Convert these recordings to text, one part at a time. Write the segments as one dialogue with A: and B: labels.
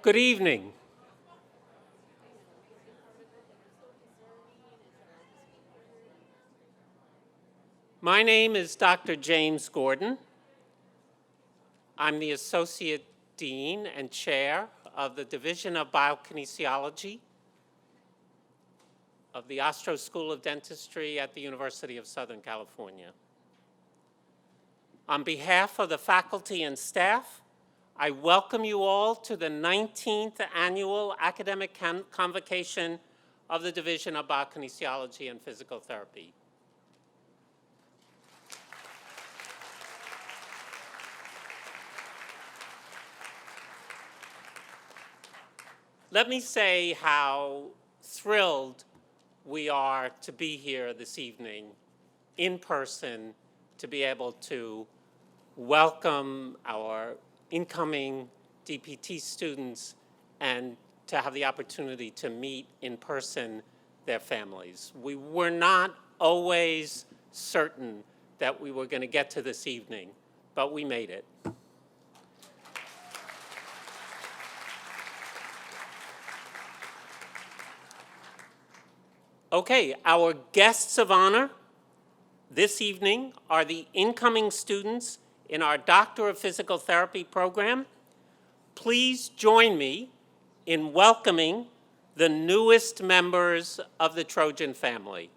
A: Good evening. My name is Dr. James Gordon. I'm the Associate Dean and Chair of the Division of Biokinesiology of the Ostro School of Dentistry at the University of Southern California. On behalf of the faculty and staff, I welcome you all to the 19th Annual Academic Convocation of the Division of Biokinesiology and Physical Therapy. Let me say how thrilled we are to be here this evening in person to be able to welcome our incoming DPT students and to have the opportunity to meet in person their families. We were not always certain that we were going to get to this evening, but we made it. Okay, our guests of honor this evening are the incoming students in our Doctor of Physical Therapy program. Please join me in welcoming the newest members of the Trojan family.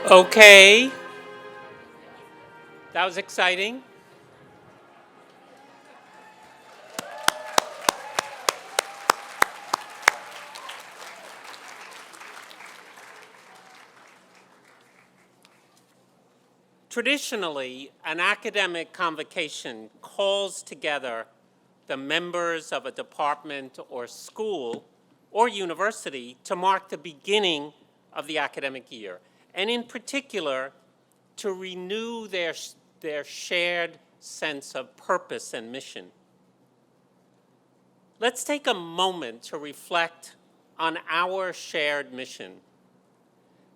A: Okay, that was exciting. Traditionally, an academic convocation calls together the members of a department or school or university to mark the beginning of the academic year, and in particular, to renew their shared sense of purpose and mission. Let's take a moment to reflect on our shared mission.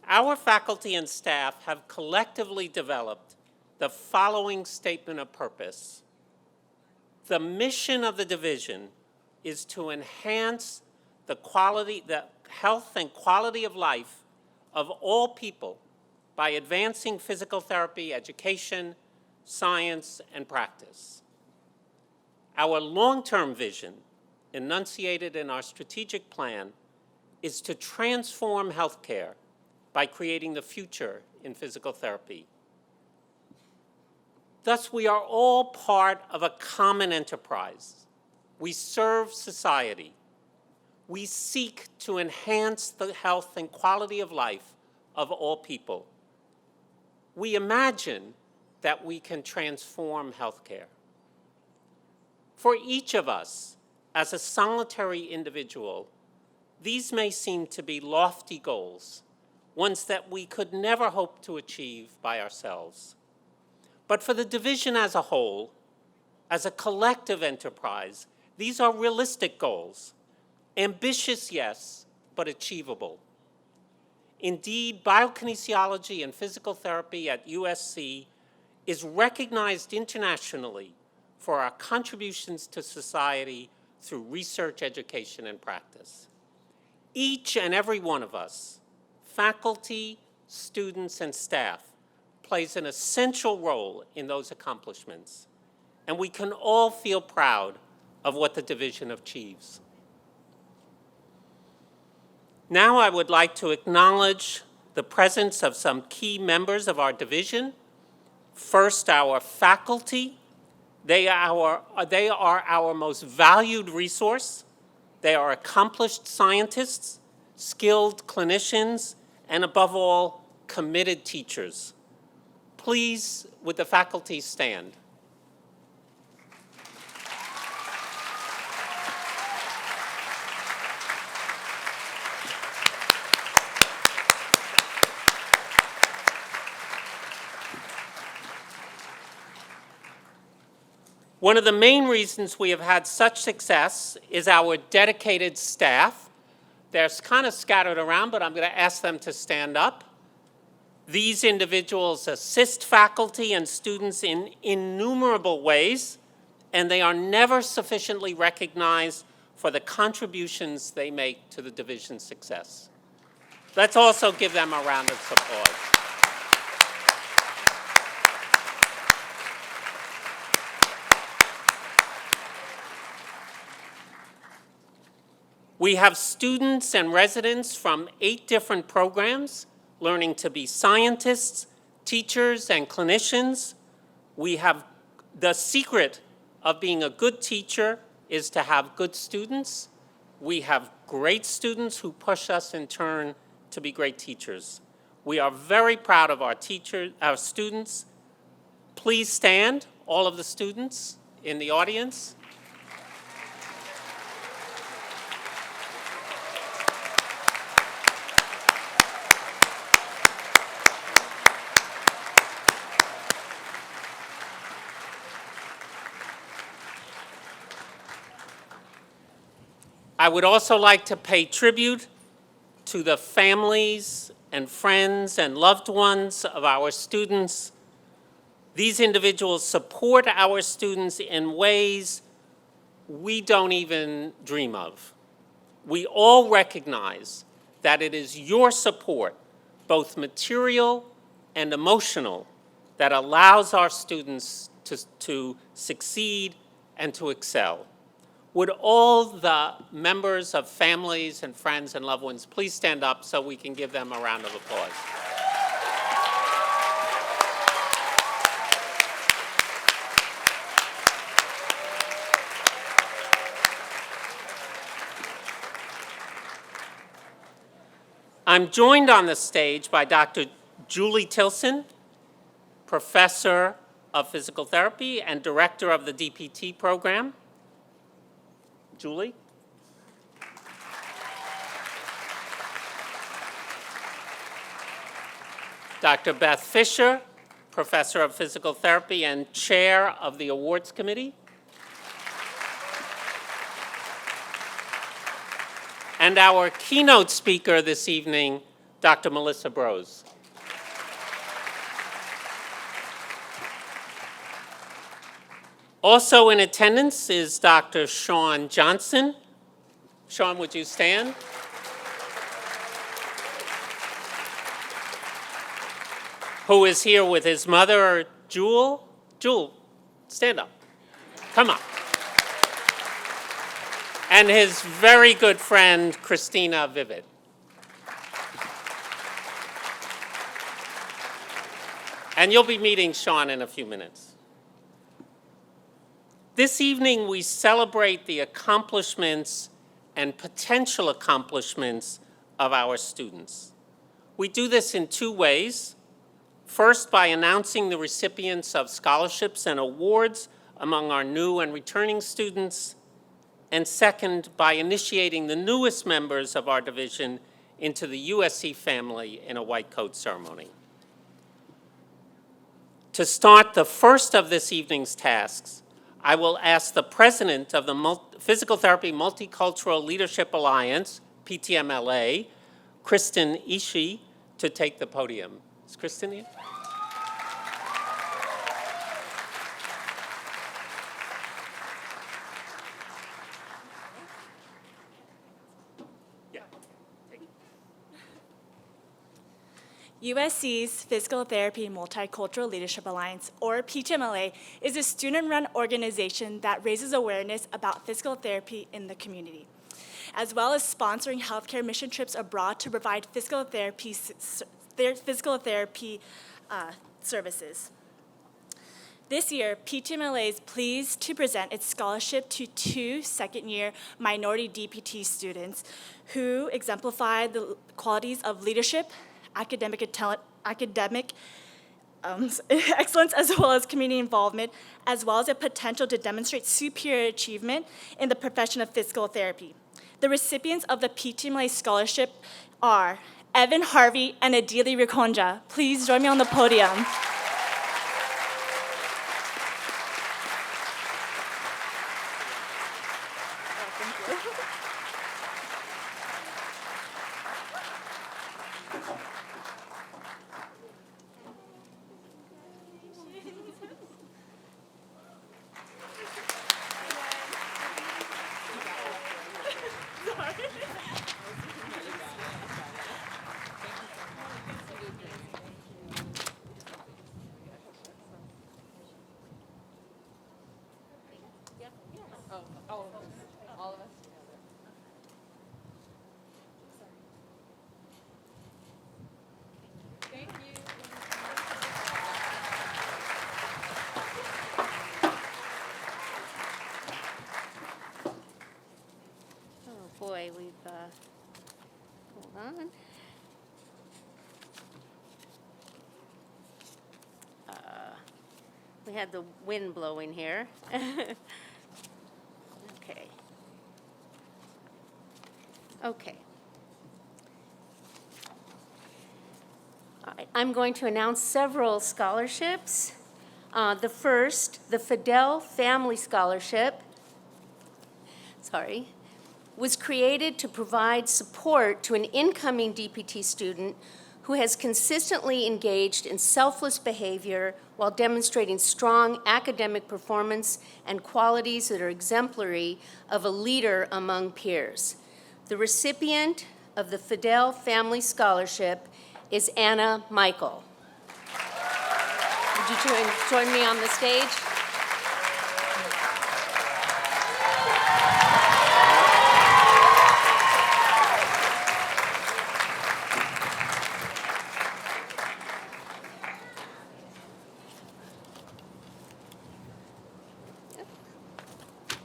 A: Our faculty and staff have collectively developed the following statement of purpose. The mission of the division is to enhance the health and quality of life of all people by advancing physical therapy, education, science, and practice. Our long-term vision, enunciated in our strategic plan, is to transform healthcare by creating the future in physical therapy. Thus, we are all part of a common enterprise. We serve society. We seek to enhance the health and quality of life of all people. We imagine that we can transform healthcare. For each of us, as a solitary individual, these may seem to be lofty goals, ones that we could never hope to achieve by ourselves. But for the division as a whole, as a collective enterprise, these are realistic goals. Ambitious, yes, but achievable. Indeed, biokinesiology and physical therapy at USC is recognized internationally for our contributions to society through research, education, and practice. Each and every one of us, faculty, students, and staff, plays an essential role in those accomplishments, and we can all feel proud of what the division achieves. Now I would like to acknowledge the presence of some key members of our division. First, our faculty. They are our most valued resource. They are accomplished scientists, skilled clinicians, and above all, committed teachers. Please, would the faculty stand? One of the main reasons we have had such success is our dedicated staff. They're kind of scattered around, but I'm going to ask them to stand up. These individuals assist faculty and students in innumerable ways, and they are never sufficiently recognized for the contributions they make to the division's success. Let's also give them a round of applause. We have students and residents from 8 different programs learning to be scientists, teachers, and clinicians. We have the secret of being a good teacher is to have good students. We have great students who push us in turn to be great teachers. We are very proud of our students. Please stand, all of the students in the audience. I would also like to pay tribute to the families and friends and loved ones of our students. These individuals support our students in ways we don't even dream of. We all recognize that it is your support, both material and emotional, that allows our students to succeed and to excel. Would all the members of families and friends and loved ones please stand up so we can give them a round of applause? I'm joined on the stage by Dr. Julie Tilson, Professor of Physical Therapy and Director of the DPT program. Julie? Dr. Beth Fisher, Professor of Physical Therapy and Chair of the Awards Committee. And our keynote speaker this evening, Dr. Melissa Brose. Also in attendance is Dr. Sean Johnson. Sean, would you stand? Who is here with his mother, Jewel. Jewel, stand up. Come on. And his very good friend, Christina Vivid. And you'll be meeting Sean in a few minutes. This evening, we celebrate the accomplishments and potential accomplishments of our students. We do this in two ways. First, by announcing the recipients of scholarships and awards among our new and returning students, and second, by initiating the newest members of our division into the USC family in a white coat ceremony. To start the first of this evening's tasks, I will ask the president of the Physical Therapy Multicultural Leadership Alliance, PTMLA, Kristen Ishii, to take the podium. Is Kristen here?
B: USC's Physical Therapy Multicultural Leadership Alliance, or PTMLA, is a student-run organization that raises awareness about physical therapy in the community, as well as sponsoring healthcare mission trips abroad to provide physical therapy services. This year, PTMLA is pleased to present its scholarship to two second-year minority DPT students who exemplify the qualities of leadership, academic excellence, as well as community involvement, as well as a potential to demonstrate superior achievement in the profession of physical therapy. The recipients of the PTMLA scholarship are Evan Harvey and Adili Rikonja. Please join me on the podium.
C: Boy, we've, hold on. We had the wind blowing here. Okay. Okay. All right, I'm going to announce several scholarships. The first, the Fidel Family Scholarship, was created to provide support to an incoming DPT student who has consistently engaged in selfless behavior while demonstrating strong academic performance and qualities that are exemplary of a leader among peers. The recipient of the Fidel Family Scholarship is Anna Michael. Would you join me on the stage?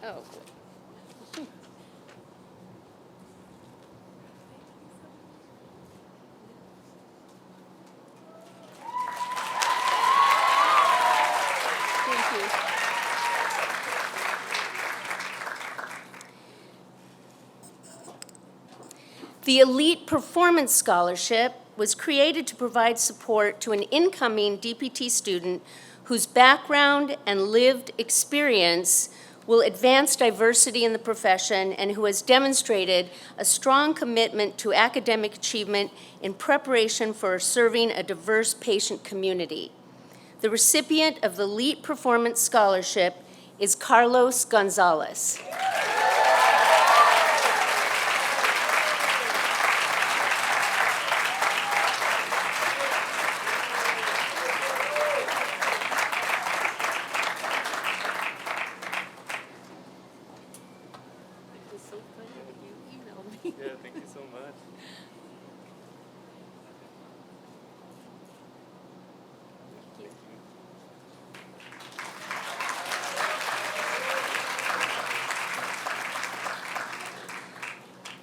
C: Oh, good. The Elite Performance Scholarship was created to provide support to an incoming DPT student whose background and lived experience will advance diversity in the profession and who has demonstrated a strong commitment to academic achievement in preparation for serving a diverse patient community. The recipient of the Elite Performance Scholarship is Carlos Gonzalez.
D: Yeah, thank you so much.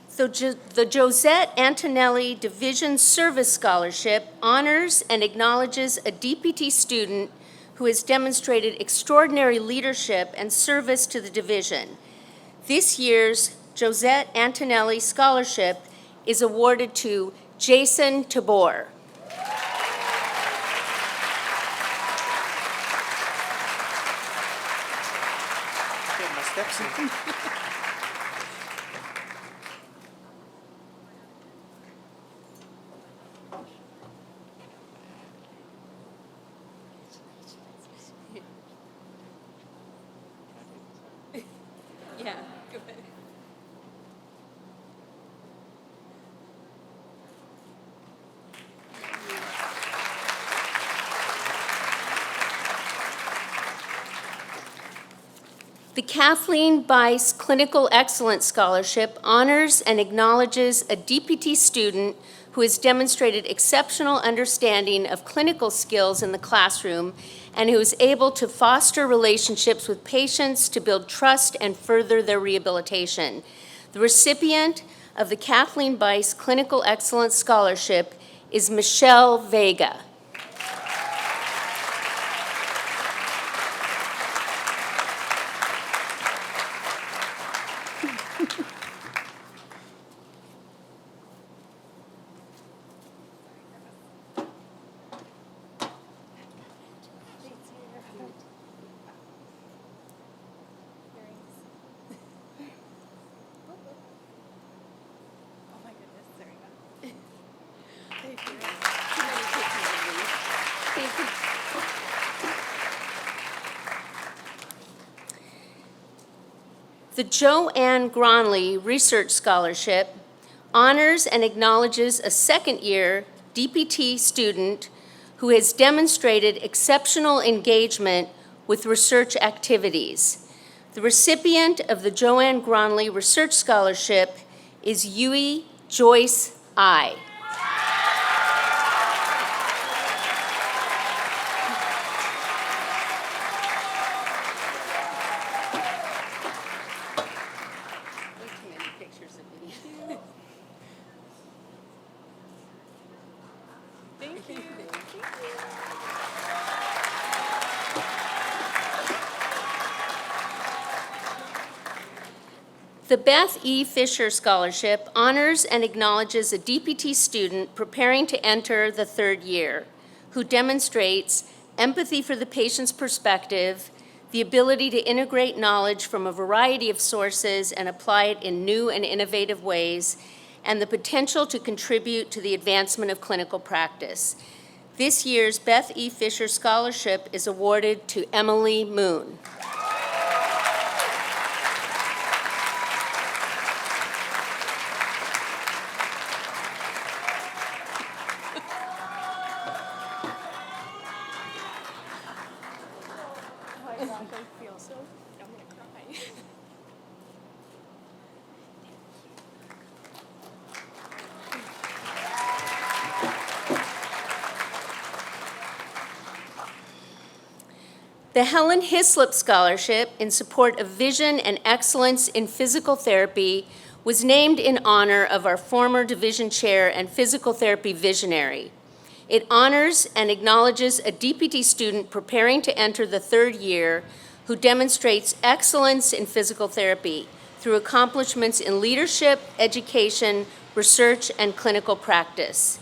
C: So the Josette Antonelli Division Service Scholarship honors and acknowledges a DPT student who has demonstrated extraordinary leadership and service to the division. This year's Josette Antonelli Scholarship is awarded to Jason Tabor.
D: Get my steps in.
C: Yeah, go ahead. The Kathleen Bice Clinical Excellence Scholarship honors and acknowledges a DPT student who has demonstrated exceptional understanding of clinical skills in the classroom and who is able to foster relationships with patients to build trust and further their rehabilitation. The recipient of the Kathleen Bice Clinical Excellence Scholarship is Michelle Vega. The Joanne Gronley Research Scholarship honors and acknowledges a second-year DPT student who has demonstrated exceptional engagement with research activities. The recipient of the Joanne Gronley Research Scholarship is Yui Joyce I.
B: Thank you.
C: The Beth E. Fisher Scholarship honors and acknowledges a DPT student preparing to enter the third year who demonstrates empathy for the patient's perspective, the ability to integrate knowledge from a variety of sources and apply it in new and innovative ways, and the potential to contribute to the advancement of clinical practice. This year's Beth E. Fisher Scholarship is awarded to Emily Moon.
B: I feel so, I'm gonna cry.
C: The Helen Hislop Scholarship in support of vision and excellence in physical therapy was named in honor of our former division chair and physical therapy visionary. It honors and acknowledges a DPT student preparing to enter the third year who demonstrates excellence in physical therapy through accomplishments in leadership, education, research, and clinical practice.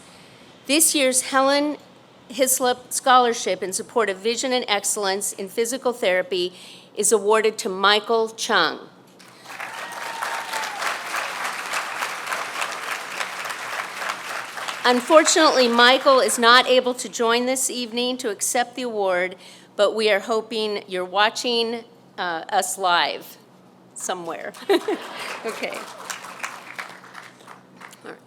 C: This year's Helen Hislop Scholarship in support of vision and excellence in physical therapy is awarded to Michael Chung. Unfortunately, Michael is not able to join this evening to accept the award, but we are hoping you're watching us live somewhere. Okay. All right.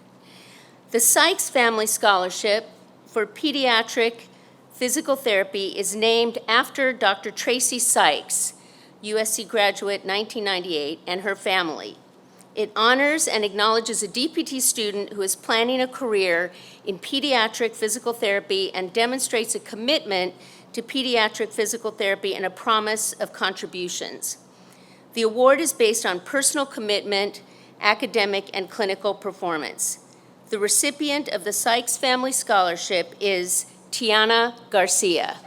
C: The Sykes Family Scholarship for Pediatric Physical Therapy is named after Dr. Tracy Sykes, USC graduate 1998, and her family. It honors and acknowledges a DPT student who is planning a career in pediatric physical therapy and demonstrates a commitment to pediatric physical therapy and a promise of contributions. The award is based on personal commitment, academic, and clinical performance. The recipient of the Sykes Family Scholarship is Tiana Garcia.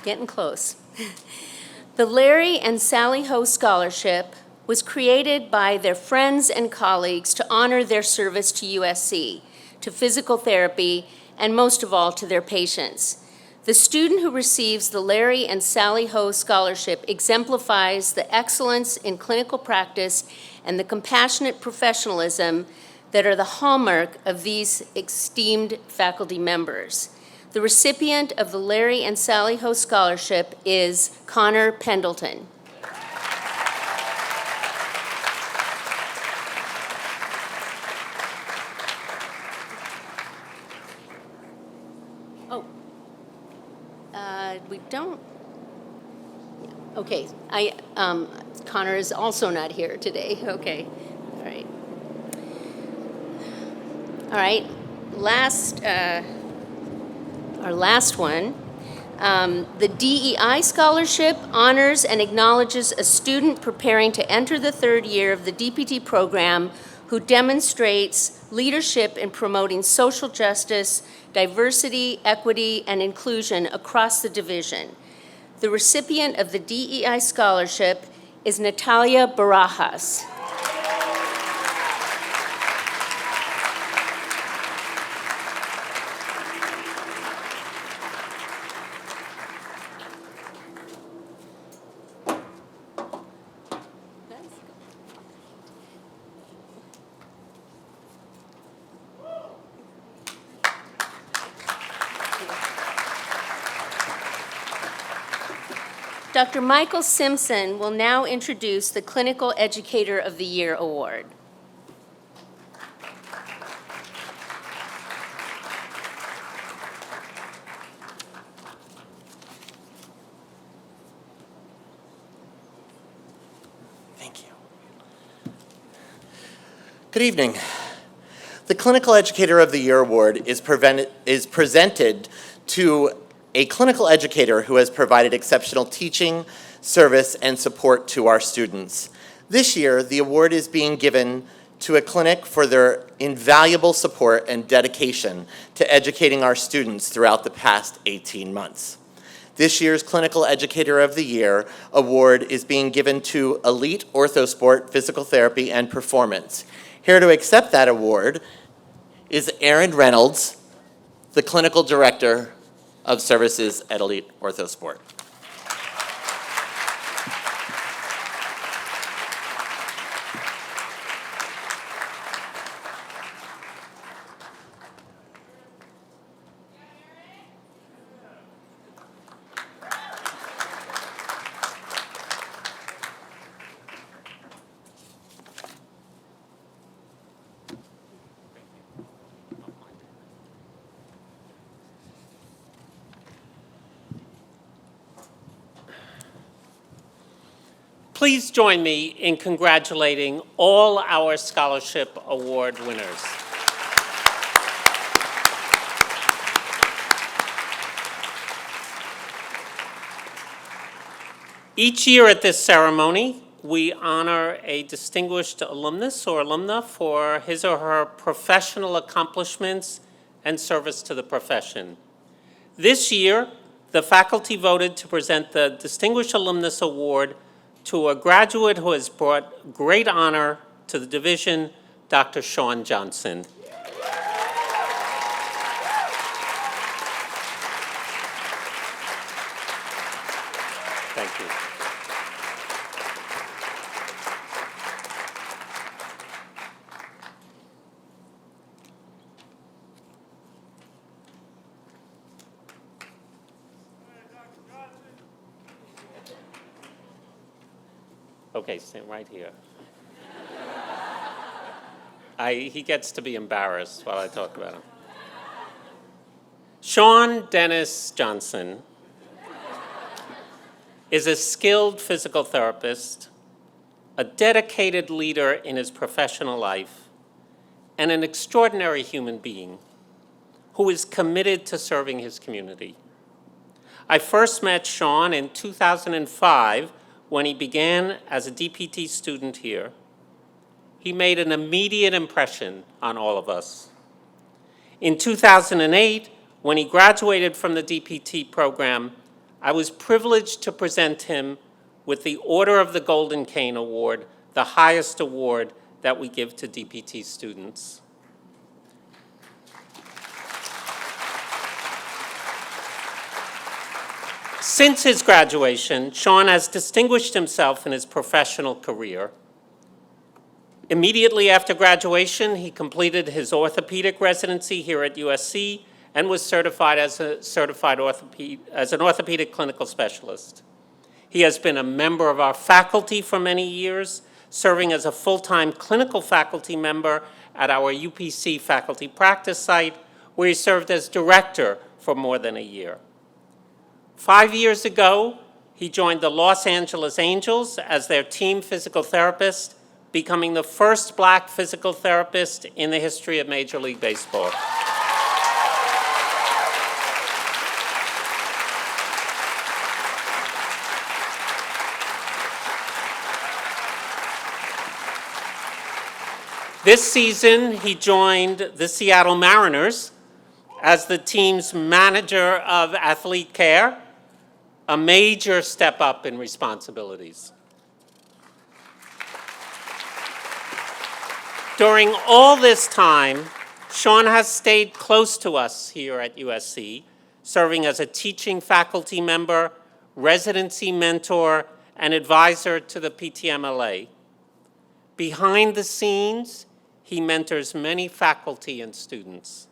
C: Getting close. The Larry and Sally Ho Scholarship was created by their friends and colleagues to honor their service to USC, to physical therapy, and most of all, to their patients. The student who receives the Larry and Sally Ho Scholarship exemplifies the excellence in clinical practice and the compassionate professionalism that are the hallmark of these esteemed faculty members. The recipient of the Larry and Sally Ho Scholarship is Connor Pendleton. Oh, we don't. Okay, Connor is also not here today. Okay, all right. All right, our last one, the DEI Scholarship honors and acknowledges a student preparing to enter the third year of the DPT program who demonstrates leadership in promoting social justice, diversity, equity, and inclusion across the division. The recipient of the DEI Scholarship is Natalia Barajas. Dr. Michael Simpson will now introduce the Clinical Educator of the Year Award.
E: Thank you. Good evening. The Clinical Educator of the Year Award is presented to a clinical educator who has provided exceptional teaching, service, and support to our students. This year, the award is being given to a clinic for their invaluable support and dedication to educating our students throughout the past 18 months. This year's Clinical Educator of the Year award is being given to Elite Orthosport Physical Therapy and Performance. Here to accept that award is Aaron Reynolds, the Clinical Director of Services at Elite Orthosport.
A: Please join me in congratulating all our scholarship award winners. Each year at this ceremony, we honor a distinguished alumnus or alumna for his or her professional accomplishments and service to the profession. This year, the faculty voted to present the Distinguished Alumnus Award to a graduate who has brought great honor to the division, Dr. Sean Johnson. Thank you. Okay, stand right here. He gets to be embarrassed while I talk about him. Sean Dennis Johnson is a skilled physical therapist, a dedicated leader in his professional life, and an extraordinary human being who is committed to serving his community. I first met Sean in 2005 when he began as a DPT student here. He made an immediate impression on all of us. In 2008, when he graduated from the DPT program, I was privileged to present him with the Order of the Golden Cane Award, the highest award that we give to DPT students. Since his graduation, Sean has distinguished himself in his professional career. Immediately after graduation, he completed his orthopedic residency here at USC and was certified as an orthopedic clinical specialist. He has been a member of our faculty for many years, serving as a full-time clinical faculty member at our UPC faculty practice site, where he served as director for more than a year. 5 years ago, he joined the Los Angeles Angels as their team physical therapist, becoming the first Black physical therapist in the history of Major League Baseball. This season, he joined the Seattle Mariners as the team's manager of athlete care, a major step up in responsibilities. During all this time, Sean has stayed close to us here at USC, serving as a teaching faculty member, residency mentor, and advisor to the PTMLA. Behind the scenes, he mentors many faculty and students.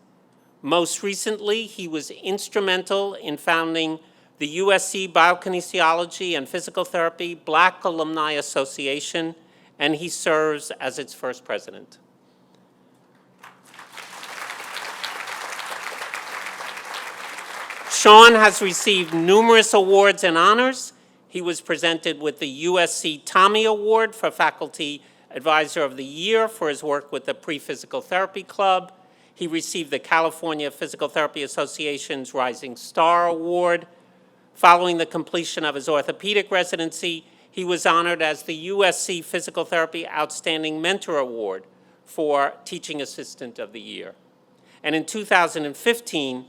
A: Most recently, he was instrumental in founding the USC Biokinesiology and Physical Therapy Black Alumni Association, and he serves as its first president. Sean has received numerous awards and honors. He was presented with the USC Tommy Award for Faculty Advisor of the Year for his work with the Pre-Physical Therapy Club. He received the California Physical Therapy Association's Rising Star Award. Following the completion of his orthopedic residency, he was honored as the USC Physical Therapy Outstanding Mentor Award for Teaching Assistant of the Year. And in 2015,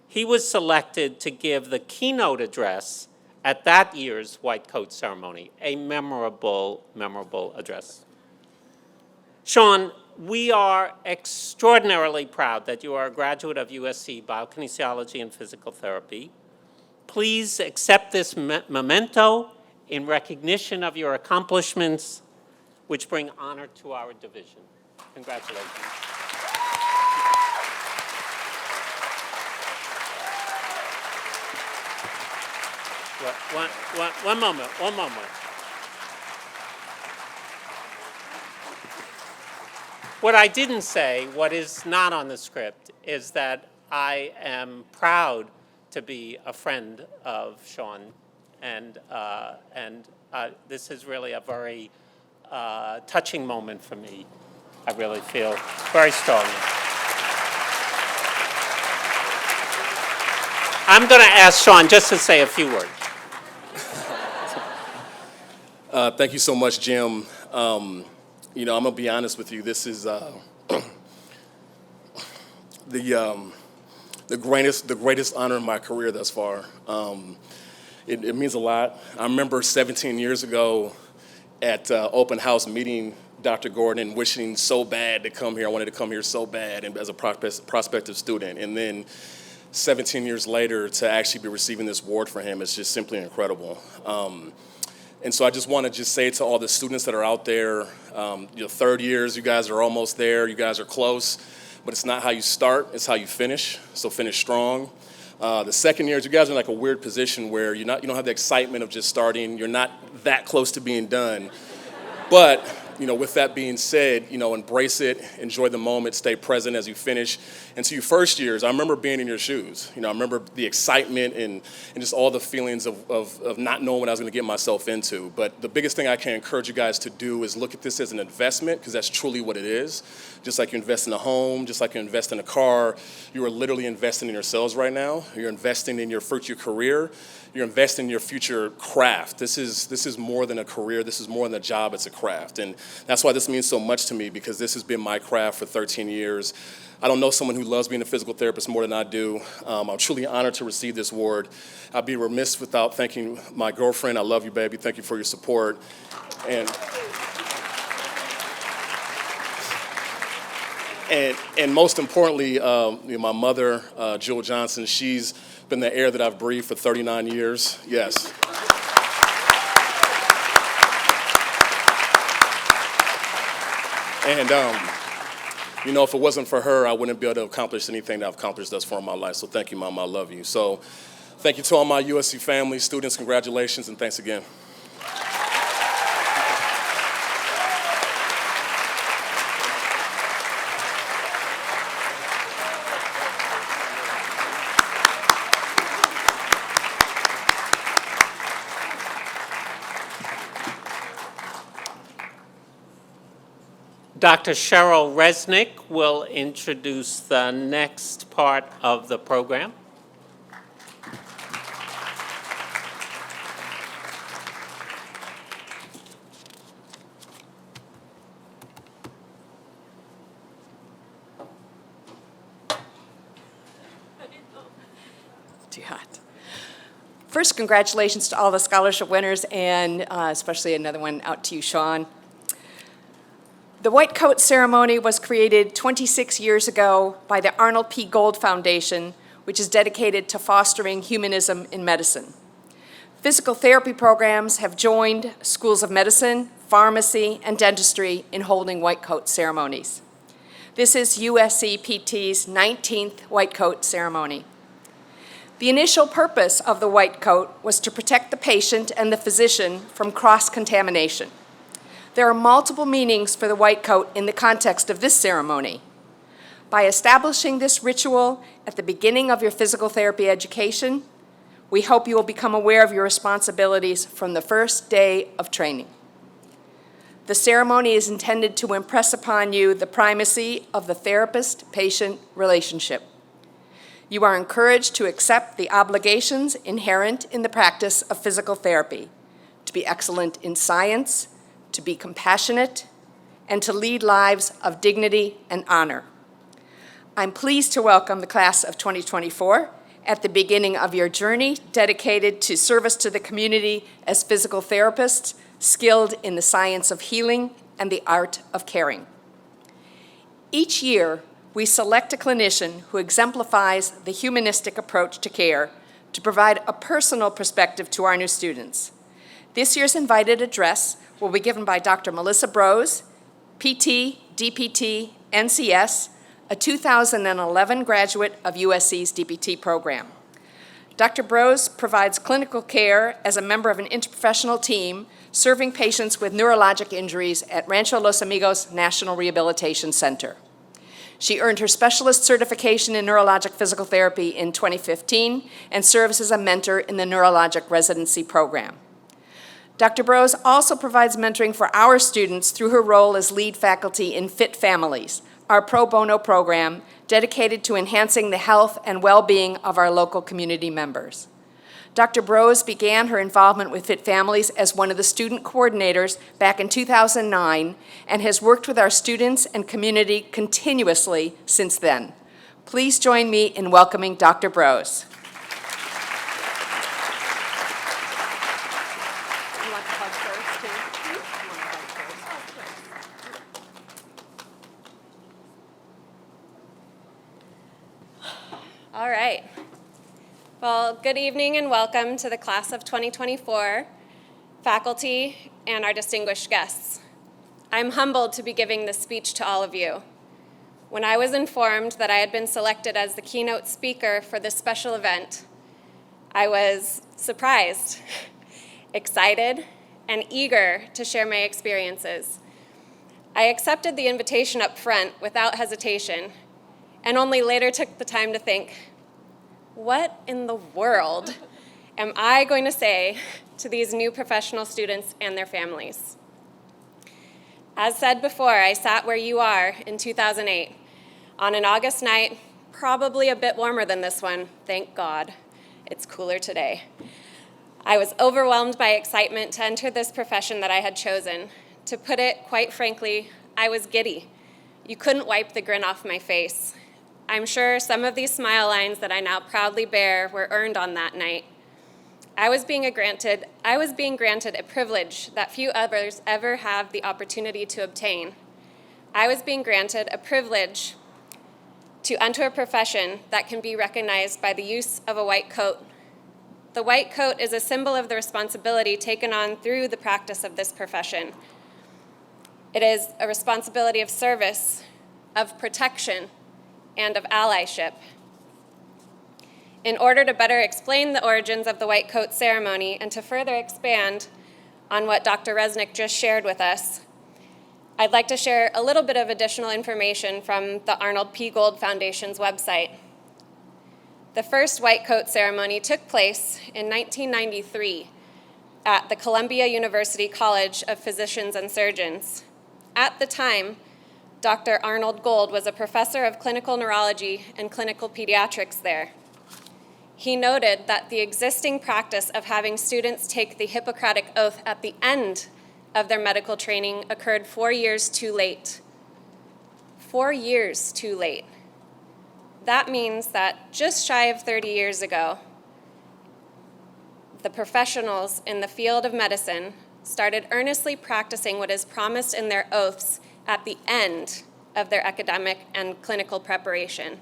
A: he was selected to give the keynote address at that year's White Coat ceremony, a memorable, memorable address. Sean, we are extraordinarily proud that you are a graduate of USC Biokinesiology and Physical Therapy. Please accept this memento in recognition of your accomplishments, which bring honor to our division. Congratulations. One moment. What I didn't say, what is not on the script, is that I am proud to be a friend of Sean and This is really a very touching moment for me. I really feel very strongly. I'm going to ask Sean just to say a few words.
F: Thank you so much, Jim. I'm going to be honest with you. This is the greatest honor in my career thus far. It means a lot. I remember 17 years ago at open house meeting Dr. Gordon and wishing so bad to come here. I wanted to come here so bad and as a prospective student. And then 17 years later to actually be receiving this award for him is just simply incredible. And so I just want to just say to all the students that are out there, your third years, you guys are almost there, you guys are close, but it's not how you start, it's how you finish, so finish strong. The second years, you guys are in like a weird position where you don't have the excitement of just starting, you're not that close to being done, but with that being said, embrace it, enjoy the moment, stay present as you finish. And to your first years, I remember being in your shoes. I remember the excitement and just all the feelings of not knowing what I was going to get myself into. But the biggest thing I can encourage you guys to do is look at this as an investment, because that's truly what it is. Just like you invest in a home, just like you invest in a car, you are literally investing in yourselves right now. You're investing in your future career. You're investing in your future craft. This is more than a career. This is more than a job. It's a craft. And that's why this means so much to me, because this has been my craft for 13 years. I don't know someone who loves being a physical therapist more than I do. I'm truly honored to receive this award. I'd be remiss without thanking my girlfriend. I love you, baby. Thank you for your support. And most importantly, my mother, Jill Johnson, she's been the air that I've breathed for 39 years. Yes. And, if it wasn't for her, I wouldn't be able to accomplish anything that I've accomplished thus far in my life. So thank you, Mama. I love you. So thank you to all my USC family, students, congratulations, and thanks again.
A: Dr. Cheryl Resnick will introduce the next part of the program.
G: Too hot. First, congratulations to all the scholarship winners, and especially another one out to you, Sean. The White Coat Ceremony was created 26 years ago by the Arnold P. Gold Foundation, which is dedicated to fostering humanism in medicine. Physical therapy programs have joined schools of medicine, pharmacy, and dentistry in holding White Coat ceremonies. This is USC PT's 19th White Coat Ceremony. The initial purpose of the White Coat was to protect the patient and the physician from cross-contamination. There are multiple meanings for the white coat in the context of this ceremony. By establishing this ritual at the beginning of your physical therapy education, we hope you will become aware of your responsibilities from the first day of training. The ceremony is intended to impress upon you the primacy of the therapist-patient relationship. You are encouraged to accept the obligations inherent in the practice of physical therapy, to be excellent in science, to be compassionate, and to lead lives of dignity and honor. I'm pleased to welcome the class of 2024 at the beginning of your journey dedicated to service to the community as physical therapists, skilled in the science of healing and the art of caring. Each year, we select a clinician who exemplifies the humanistic approach to care to provide a personal perspective to our new students. This year's invited address will be given by Dr. Melissa Brose, PT, DPT, NCS, a 2011 graduate of USC's DPT program. Dr. Brose provides clinical care as a member of an interprofessional team serving patients with neurologic injuries at Rancho Los Amigos National Rehabilitation Center. She earned her specialist certification in neurologic physical therapy in 2015 and serves as a mentor in the neurologic residency program. Dr. Brose also provides mentoring for our students through her role as lead faculty in Fit Families, our pro bono program dedicated to enhancing the health and well-being of our local community members. Dr. Brose began her involvement with Fit Families as one of the student coordinators back in 2009 and has worked with our students and community continuously since then. Please join me in welcoming Dr. Brose.
H: All right. Well, good evening and welcome to the class of 2024, faculty, and our distinguished guests. I'm humbled to be giving this speech to all of you. When I was informed that I had been selected as the keynote speaker for this special event, I was surprised, excited, and eager to share my experiences. I accepted the invitation up front without hesitation, and only later took the time to think, what in the world am I going to say to these new professional students and their families? As said before, I sat where you are in 2008 on an August night, probably a bit warmer than this one, thank God. It's cooler today. I was overwhelmed by excitement to enter this profession that I had chosen. To put it quite frankly, I was giddy. You couldn't wipe the grin off my face. I'm sure some of these smile lines that I now proudly bear were earned on that night. I was being granted a privilege that few others ever have the opportunity to obtain. I was being granted a privilege to enter a profession that can be recognized by the use of a white coat. The white coat is a symbol of the responsibility taken on through the practice of this profession. It is a responsibility of service, of protection, and of allyship. In order to better explain the origins of the white coat ceremony and to further expand on what Dr. Resnick just shared with us, I'd like to share a little bit of additional information from the Arnold P. Gold Foundation's website. The first white coat ceremony took place in 1993 at the Columbia University College of Physicians and Surgeons. At the time, Dr. Arnold Gold was a professor of clinical neurology and clinical pediatrics there. He noted that the existing practice of having students take the Hippocratic Oath at the end of their medical training occurred 4 years too late. 4 years too late. That means that just shy of 30 years ago, the professionals in the field of medicine started earnestly practicing what is promised in their oaths at the end of their academic and clinical preparation.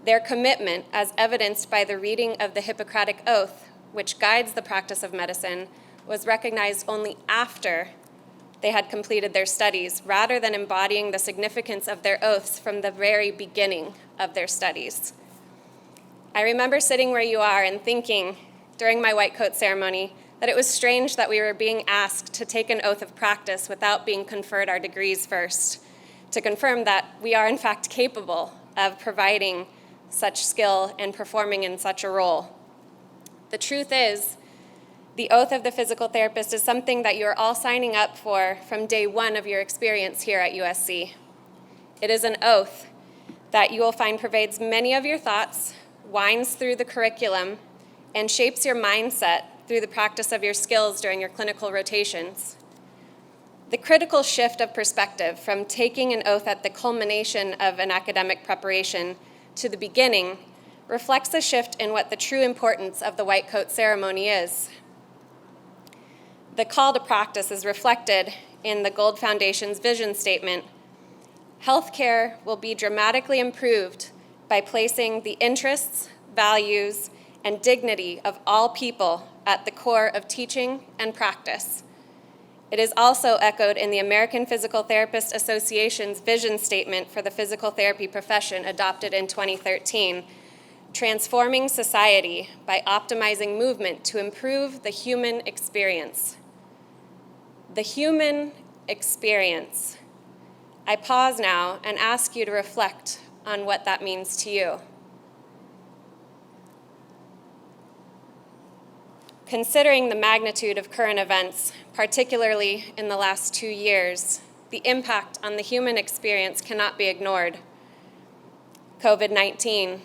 H: Their commitment, as evidenced by the reading of the Hippocratic Oath, which guides the practice of medicine, was recognized only after they had completed their studies, rather than embodying the significance of their oaths from the very beginning of their studies. I remember sitting where you are and thinking during my white coat ceremony that it was strange that we were being asked to take an oath of practice without being conferred our degrees first, to confirm that we are in fact capable of providing such skill and performing in such a role. The truth is, the oath of the physical therapist is something that you're all signing up for from day one of your experience here at USC. It is an oath that you will find pervades many of your thoughts, winds through the curriculum, and shapes your mindset through the practice of your skills during your clinical rotations. The critical shift of perspective from taking an oath at the culmination of an academic preparation to the beginning reflects a shift in what the true importance of the white coat ceremony is. The call to practice is reflected in the Gold Foundation's vision statement. Healthcare will be dramatically improved by placing the interests, values, and dignity of all people at the core of teaching and practice. It is also echoed in the American Physical Therapist Association's vision statement for the physical therapy profession adopted in 2013, transforming society by optimizing movement to improve the human experience. The human experience. I pause now and ask you to reflect on what that means to you. Considering the magnitude of current events, particularly in the last 2 years, the impact on the human experience cannot be ignored. COVID-19,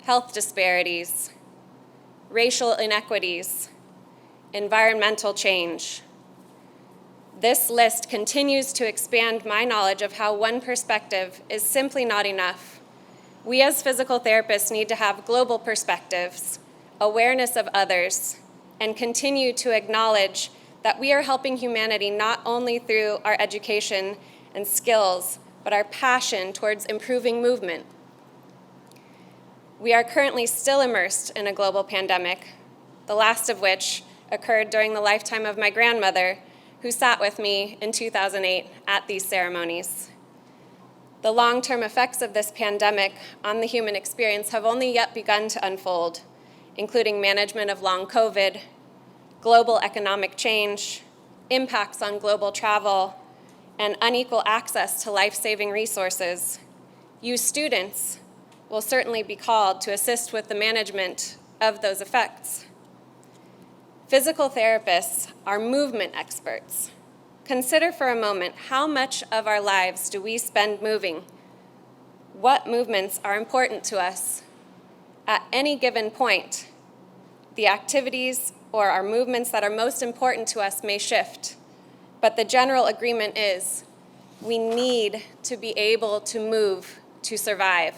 H: health disparities, racial inequities, environmental change. This list continues to expand my knowledge of how one perspective is simply not enough. We as physical therapists need to have global perspectives, awareness of others, and continue to acknowledge that we are helping humanity not only through our education and skills, but our passion towards improving movement. We are currently still immersed in a global pandemic, the last of which occurred during the lifetime of my grandmother, who sat with me in 2008 at these ceremonies. The long-term effects of this pandemic on the human experience have only yet begun to unfold, including management of long COVID, global economic change, impacts on global travel, and unequal access to life-saving resources. You students will certainly be called to assist with the management of those effects. Physical therapists are movement experts. Consider for a moment how much of our lives do we spend moving? What movements are important to us? At any given point, the activities or our movements that are most important to us may shift, but the general agreement is we need to be able to move to survive.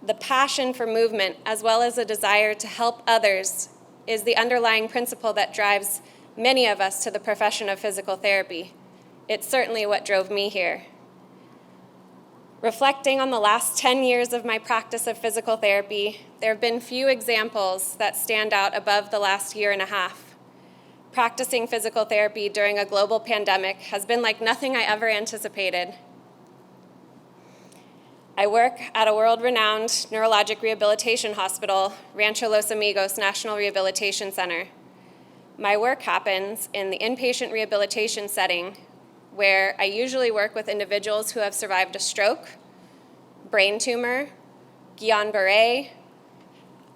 H: The passion for movement, as well as a desire to help others, is the underlying principle that drives many of us to the profession of physical therapy. It's certainly what drove me here. Reflecting on the last 10 years of my practice of physical therapy, there have been few examples that stand out above the last year and a half. Practicing physical therapy during a global pandemic has been like nothing I ever anticipated. I work at a world-renowned neurologic rehabilitation hospital, Rancho Los Amigos National Rehabilitation Center. My work happens in the inpatient rehabilitation setting, where I usually work with individuals who have survived a stroke, brain tumor, Guillain-Barré,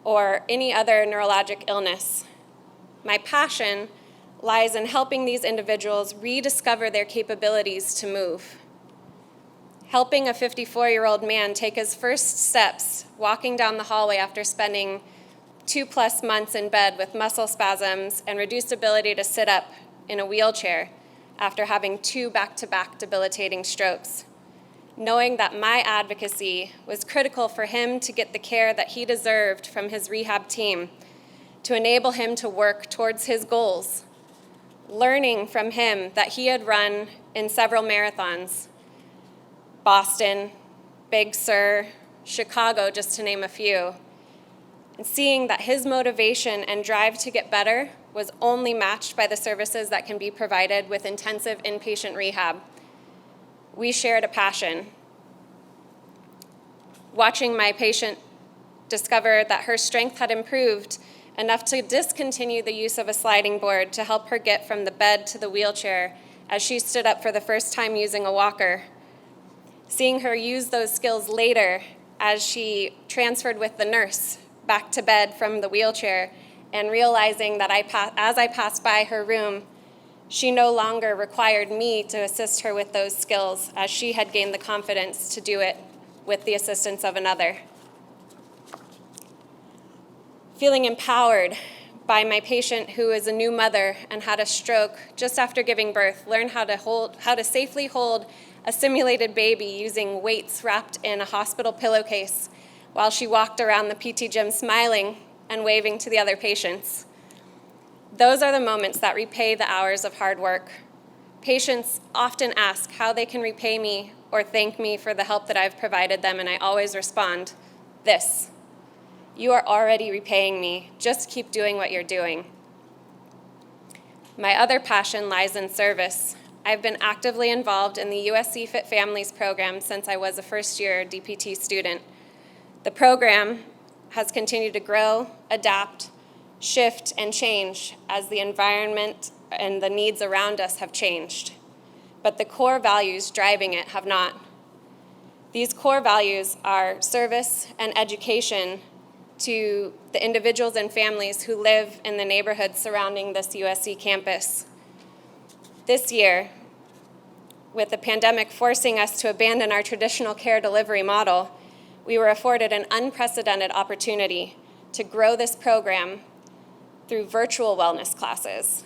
H: or any other neurologic illness. My passion lies in helping these individuals rediscover their capabilities to move. Helping a 54-year-old man take his first steps walking down the hallway after spending 2+ months in bed with muscle spasms and reduced ability to sit up in a wheelchair after having 2 back-to-back debilitating strokes. Knowing that my advocacy was critical for him to get the care that he deserved from his rehab team, to enable him to work towards his goals. Learning from him that he had run in several marathons, Boston, Big Sur, Chicago, just to name a few, and seeing that his motivation and drive to get better was only matched by the services that can be provided with intensive inpatient rehab. We shared a passion. Watching my patient discover that her strength had improved enough to discontinue the use of a sliding board to help her get from the bed to the wheelchair as she stood up for the first time using a walker. Seeing her use those skills later as she transferred with the nurse back to bed from the wheelchair, and realizing that as I passed by her room, she no longer required me to assist her with those skills, as she had gained the confidence to do it with the assistance of another. Feeling empowered by my patient who is a new mother and had a stroke just after giving birth, learned how to safely hold a simulated baby using weights wrapped in a hospital pillowcase while she walked around the PT gym smiling and waving to the other patients. Those are the moments that repay the hours of hard work. Patients often ask how they can repay me or thank me for the help that I've provided them, and I always respond, this: you are already repaying me, just keep doing what you're doing. My other passion lies in service. I've been actively involved in the USC Fit Families program since I was a first-year DPT student. The program has continued to grow, adapt, shift, and change as the environment and the needs around us have changed. But the core values driving it have not. These core values are service and education to the individuals and families who live in the neighborhoods surrounding this USC campus. This year, with the pandemic forcing us to abandon our traditional care delivery model, we were afforded an unprecedented opportunity to grow this program through virtual wellness classes.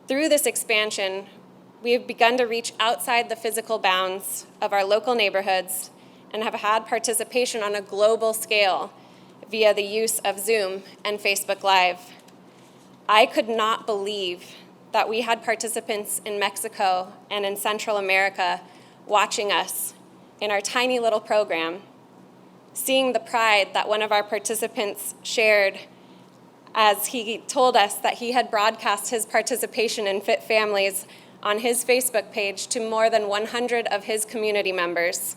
H: Through this expansion, we have begun to reach outside the physical bounds of our local neighborhoods and have had participation on a global scale via the use of Zoom and Facebook Live. I could not believe that we had participants in Mexico and in Central America watching us in our tiny little program, seeing the pride that one of our participants shared as he told us that he had broadcast his participation in Fit Families on his Facebook page to more than 100 of his community members,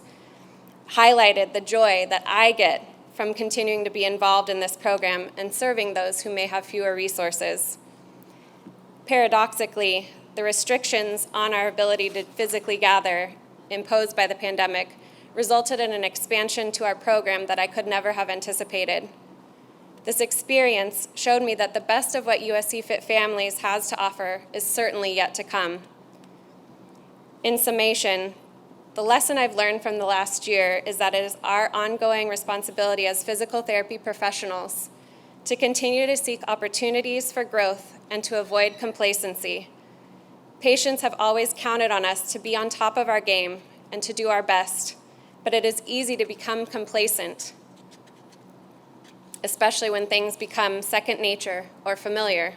H: highlighted the joy that I get from continuing to be involved in this program and serving those who may have fewer resources. Paradoxically, the restrictions on our ability to physically gather imposed by the pandemic resulted in an expansion to our program that I could never have anticipated. This experience showed me that the best of what USC Fit Families has to offer is certainly yet to come. In summation, the lesson I've learned from the last year is that it is our ongoing responsibility as physical therapy professionals to continue to seek opportunities for growth and to avoid complacency. Patients have always counted on us to be on top of our game and to do our best, but it is easy to become complacent, especially when things become second nature or familiar.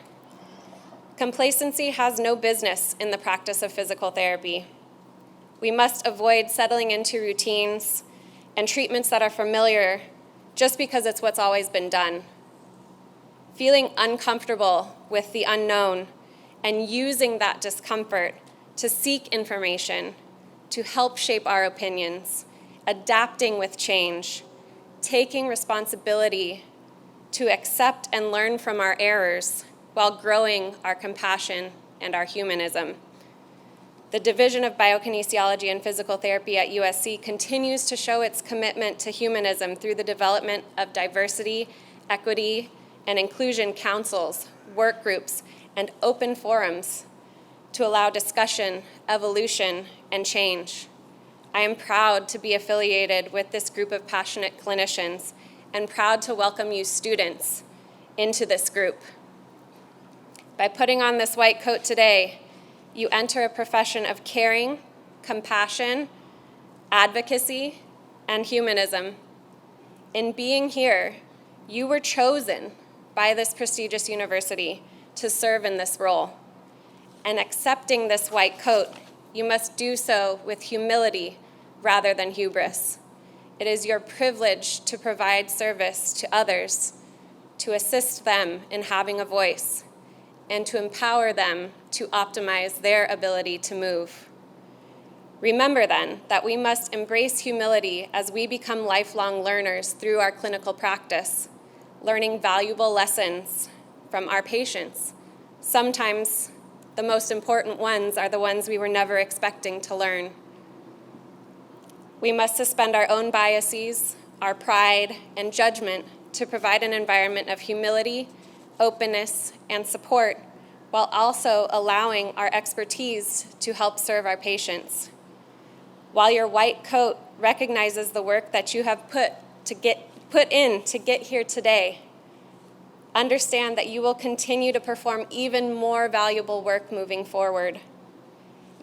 H: Complacency has no business in the practice of physical therapy. We must avoid settling into routines and treatments that are familiar just because it's what's always been done. Feeling uncomfortable with the unknown and using that discomfort to seek information, to help shape our opinions, adapting with change, taking responsibility to accept and learn from our errors while growing our compassion and our humanism. The Division of Biokinesiology and Physical Therapy at USC continues to show its commitment to humanism through the development of diversity, equity, and inclusion councils, work groups, and open forums to allow discussion, evolution, and change. I am proud to be affiliated with this group of passionate clinicians and proud to welcome you students into this group. By putting on this white coat today, you enter a profession of caring, compassion, advocacy, and humanism. In being here, you were chosen by this prestigious university to serve in this role. And accepting this white coat, you must do so with humility rather than hubris. It is your privilege to provide service to others, to assist them in having a voice, and to empower them to optimize their ability to move. Remember then that we must embrace humility as we become lifelong learners through our clinical practice, learning valuable lessons from our patients. Sometimes the most important ones are the ones we were never expecting to learn. We must suspend our own biases, our pride, and judgment to provide an environment of humility, openness, and support, while also allowing our expertise to help serve our patients. While your white coat recognizes the work that you have put in to get here today, understand that you will continue to perform even more valuable work moving forward.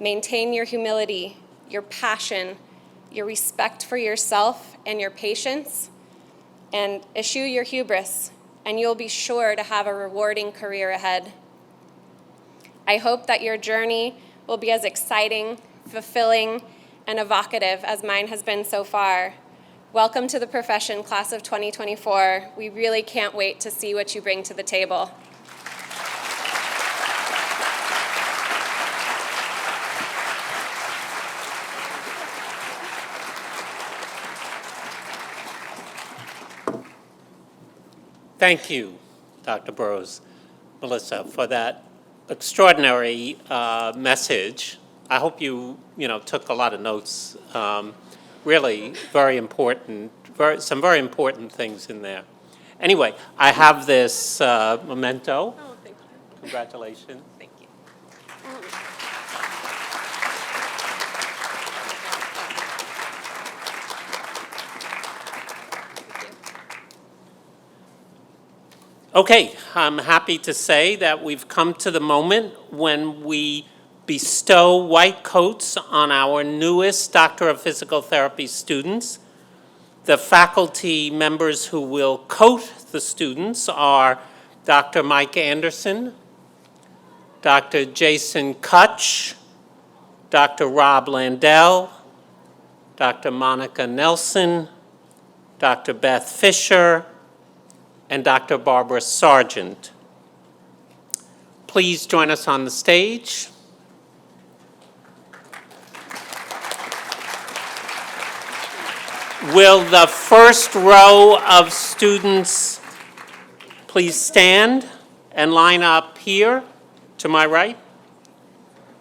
H: Maintain your humility, your passion, your respect for yourself and your patients, and eschew your hubris, and you'll be sure to have a rewarding career ahead. I hope that your journey will be as exciting, fulfilling, and evocative as mine has been so far. Welcome to the profession, class of 2024. We really can't wait to see what you bring to the table.
A: Thank you, Dr. Burrows, Melissa, for that extraordinary message. I hope you took a lot of notes. Really very important some very important things in there. Anyway, I have this memento.
H: Oh, thank you.
A: Congratulations.
H: Thank you.
A: Okay, I'm happy to say that we've come to the moment when we bestow white coats on our newest Doctor of Physical Therapy students. The faculty members who will coat the students are Dr. Mike Anderson, Dr. Jason Kutch, Dr. Rob Landell, Dr. Monica Nelson, Dr. Beth Fisher, and Dr. Barbara Sargent. Please join us on the stage. Will the first row of students please stand and line up here to my right?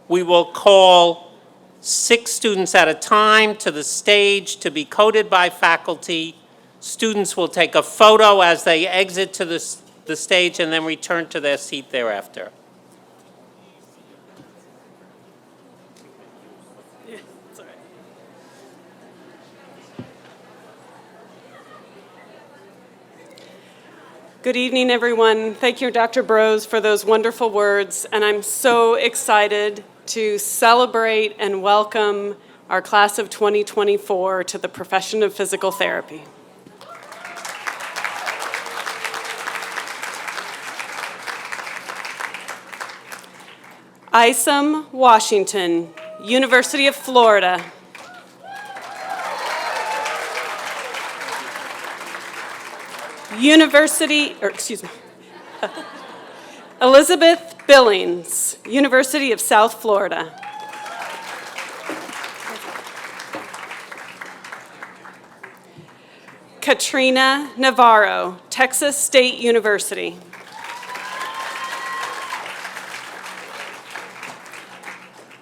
A: We will call 6 students at a time to the stage to be coated by faculty. Students will take a photo as they exit to the stage and then return to their seat thereafter.
I: Good evening, everyone. Thank you, Dr. Brose, for those wonderful words. And I'm so excited to celebrate and welcome our class of 2024 to the profession of physical therapy. Isom Washington, University of Florida. Elizabeth Billings, University of South Florida. Katrina Navarro, Texas State University.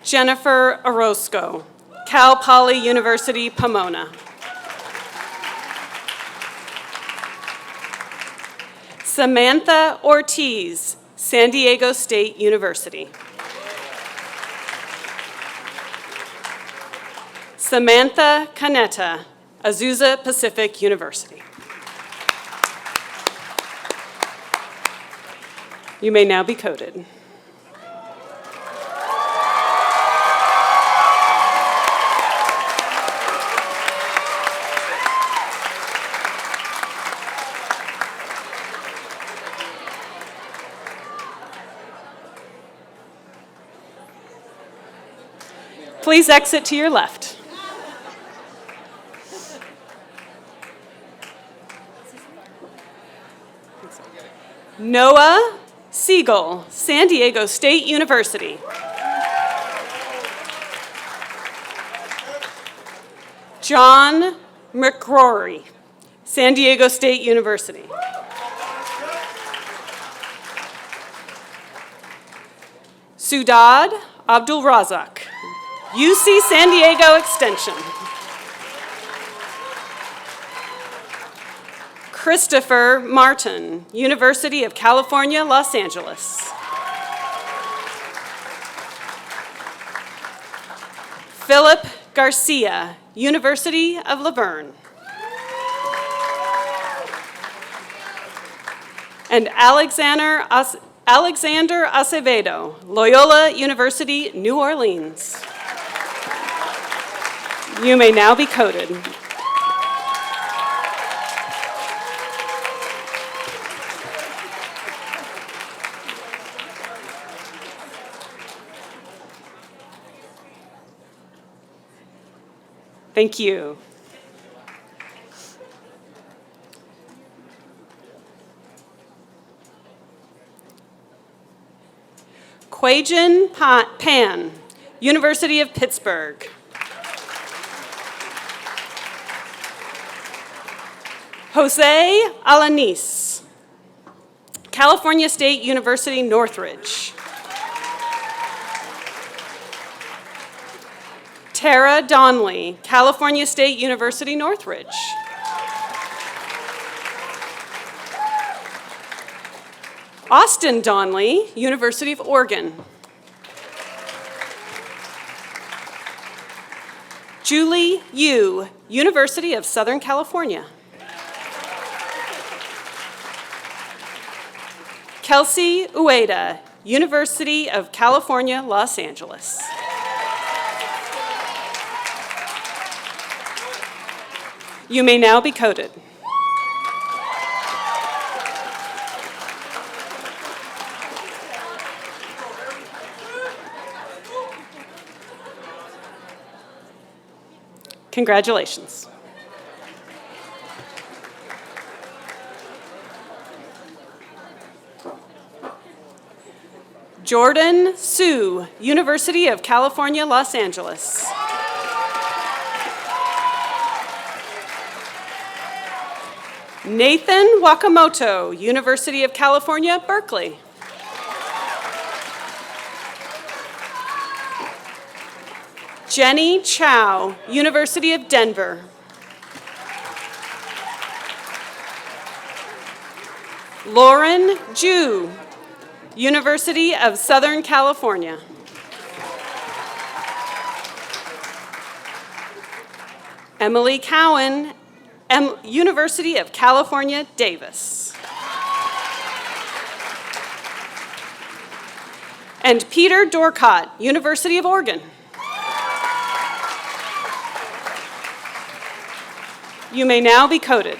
I: Jennifer Orozco, Cal Poly University, Pomona. Samantha Ortiz, San Diego State University. Samantha Canetta, Azusa Pacific University. You may now be coated. Please exit to your left. Noah Siegel, San Diego State University. John McCrory, San Diego State University. Sudad Abdul Razak, UC San Diego Extension. Christopher Martin, University of California, Los Angeles. Philip Garcia, University of Laverne. And Alexander Acevedo, Loyola University, New Orleans. You may now be coated. Thank you. Quajan Pan, University of Pittsburgh. Jose Alanis, California State University, Northridge. Tara Donnelly, California State University, Northridge. Austin Donley, University of Oregon. Julie Yu, University of Southern California. Kelsey Ueda, University of California, Los Angeles. You may now be coded. Congratulations. Jordan Sue, University of California, Los Angeles. Nathan Wakamoto, University of California, Berkeley. Jenny Chow, University of Denver. Lauren Ju, University of Southern California. Emily Cowan, University of California, Davis. And Peter Dorcott, University of Oregon. You may now be coded.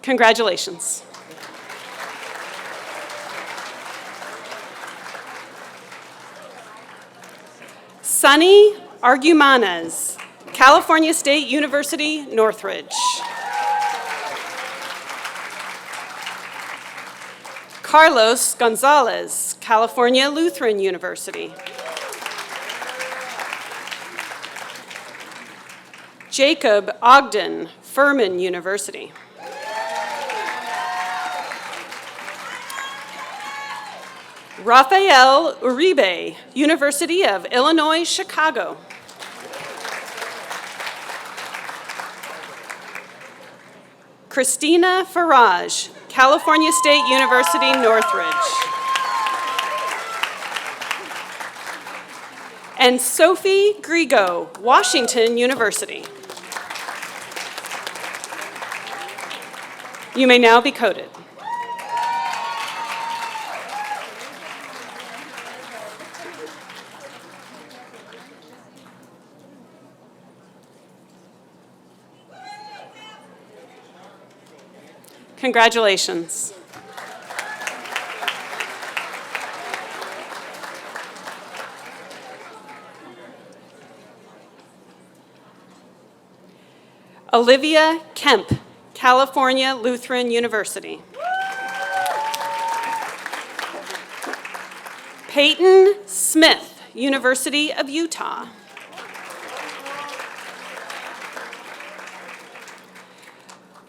I: Congratulations. Sunny Argumanes, California State University, Northridge. Carlos Gonzalez, California Lutheran University. Jacob Ogden, Furman University. Rafael Uribe, University of Illinois, Chicago. Christina Farage, California State University, Northridge. And Sophie Grigo, Washington University. You may now be coded. Congratulations. Olivia Kemp, California Lutheran University. Peyton Smith, University of Utah.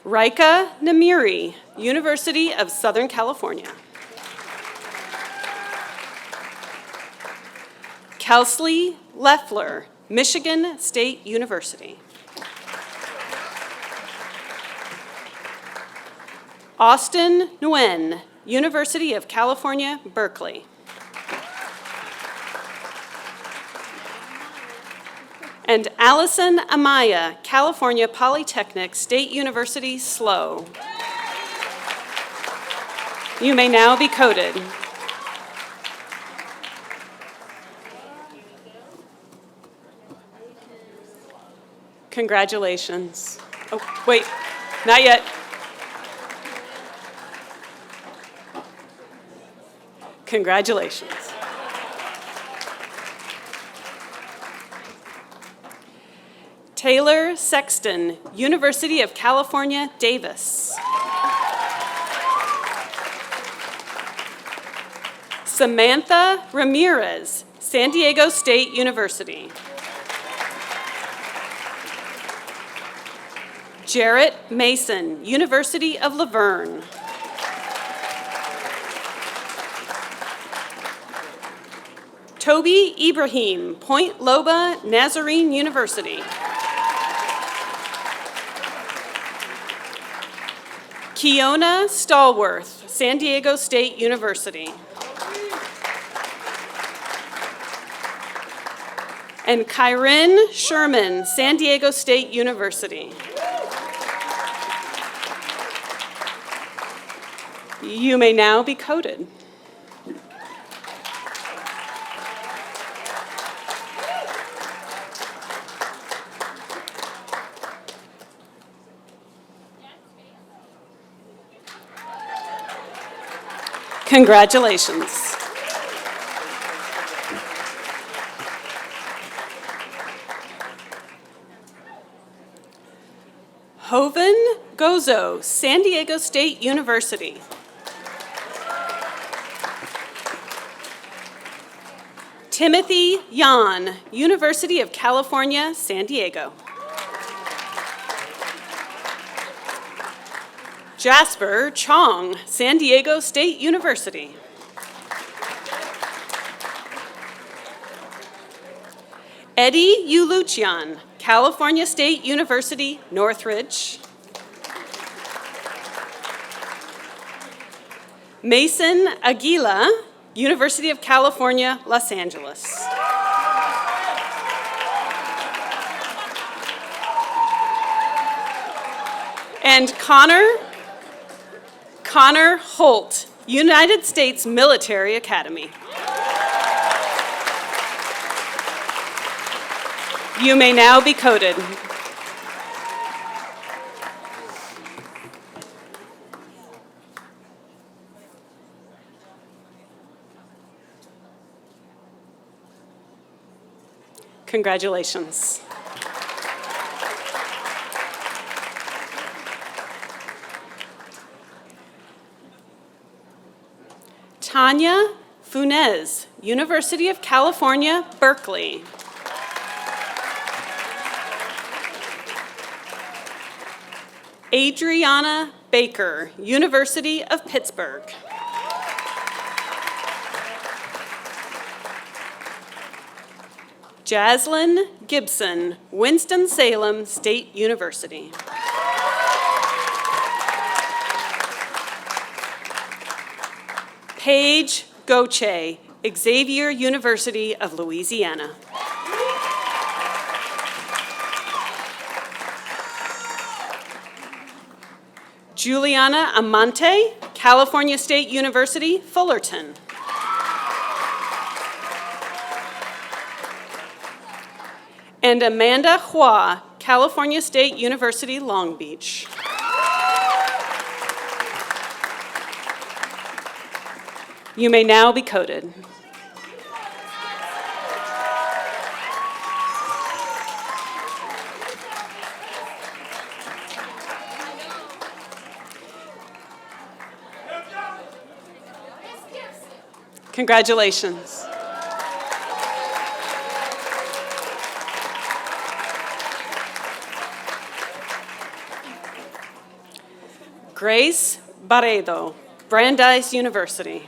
I: Rika Namiri, University of Southern California. Kelsley Leffler, Michigan State University. Austin Nguyen, University of California, Berkeley. And Allison Amaya, California Polytechnic State University, SLO. You may now be coded. Congratulations. Oh, wait, not yet. Congratulations. Taylor Sexton, University of California, Davis. Samantha Ramirez, San Diego State University. Jarrett Mason, University of Laverne. Toby Ibrahim, Point Loba Nazarene University. Kiona Stallworth, San Diego State University. And Kyrin Sherman, San Diego State University. You may now be coded. Congratulations. Hoven Gozo, San Diego State University. Timothy Yan, University of California, San Diego. Jasper Chong, San Diego State University. Eddie Uluchian, California State University, Northridge. Mason Aguila, University of California, Los Angeles. And Connor Holt, United States Military Academy. You may now be coded. Congratulations. Tanya Funes, University of California, Berkeley. Adriana Baker, University of Pittsburgh. Jaslyn Gibson, Winston-Salem State University. Paige Goche, Xavier University of Louisiana. Juliana Amante, California State University, Fullerton. And Amanda Hua, California State University, Long Beach. You may now be coded. Congratulations. Grace Barredo, Brandeis University.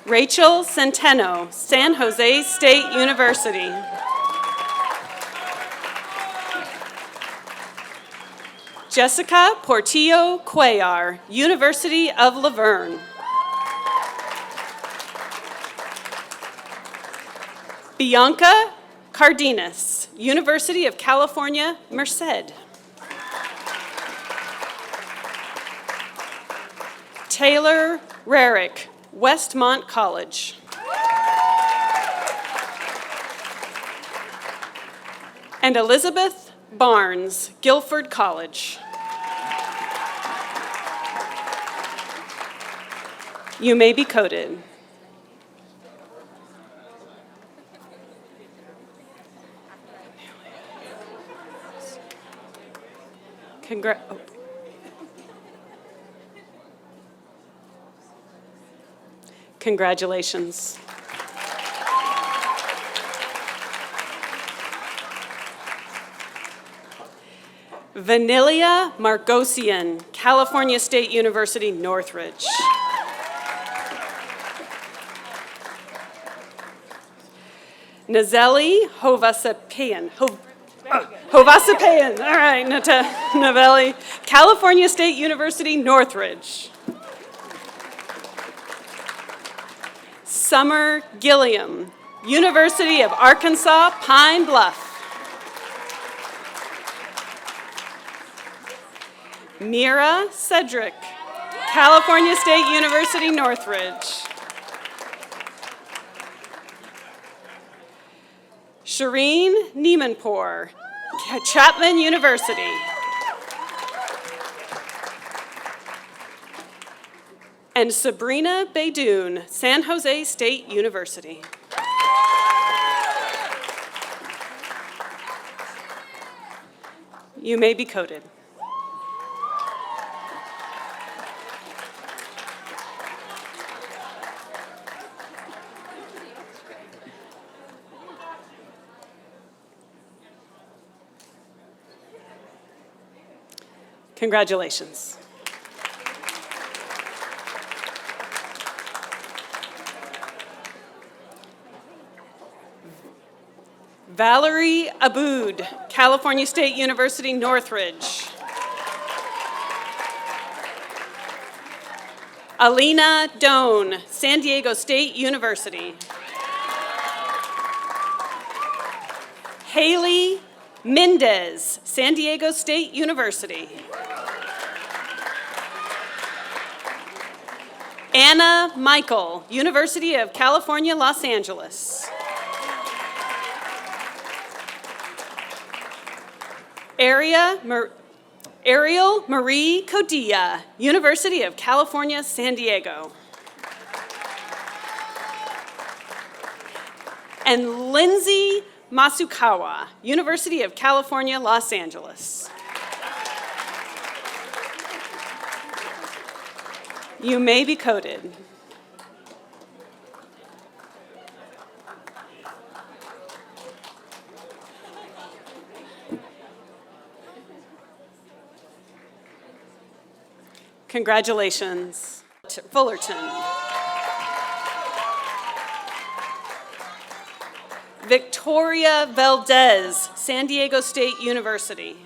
I: Rachel Centeno, San Jose State University. Jessica Portillo Cuellar, University of Laverne. Bianca Cardenas, University of California, Merced. Taylor Rarick, Westmont College. And Elizabeth Barnes, Guilford College. You may be coded. Congratulations. Vanilia Margosian, California State University, Northridge. Nazeli Hovasapayan. Hovasapayan, all right, Navelli. California State University, Northridge. Summer Gilliam, University of Arkansas, Pine Bluff. Mira Cedric, California State University, Northridge. Shireen Niemanpour, Chapman University. And Sabrina Beydoun, San Jose State University. You may be coded. Congratulations. Valerie Aboud, California State University, Northridge. Alina Doan, San Diego State University. Haley Mendez, San Diego State University. Anna Michael, University of California, Los Angeles. Ariel Marie Codilla, University of California, San Diego. And Lindsay Masukawa, University of California, Los Angeles. You may be coded. Congratulations, Fullerton. Victoria Valdez, San Diego State University.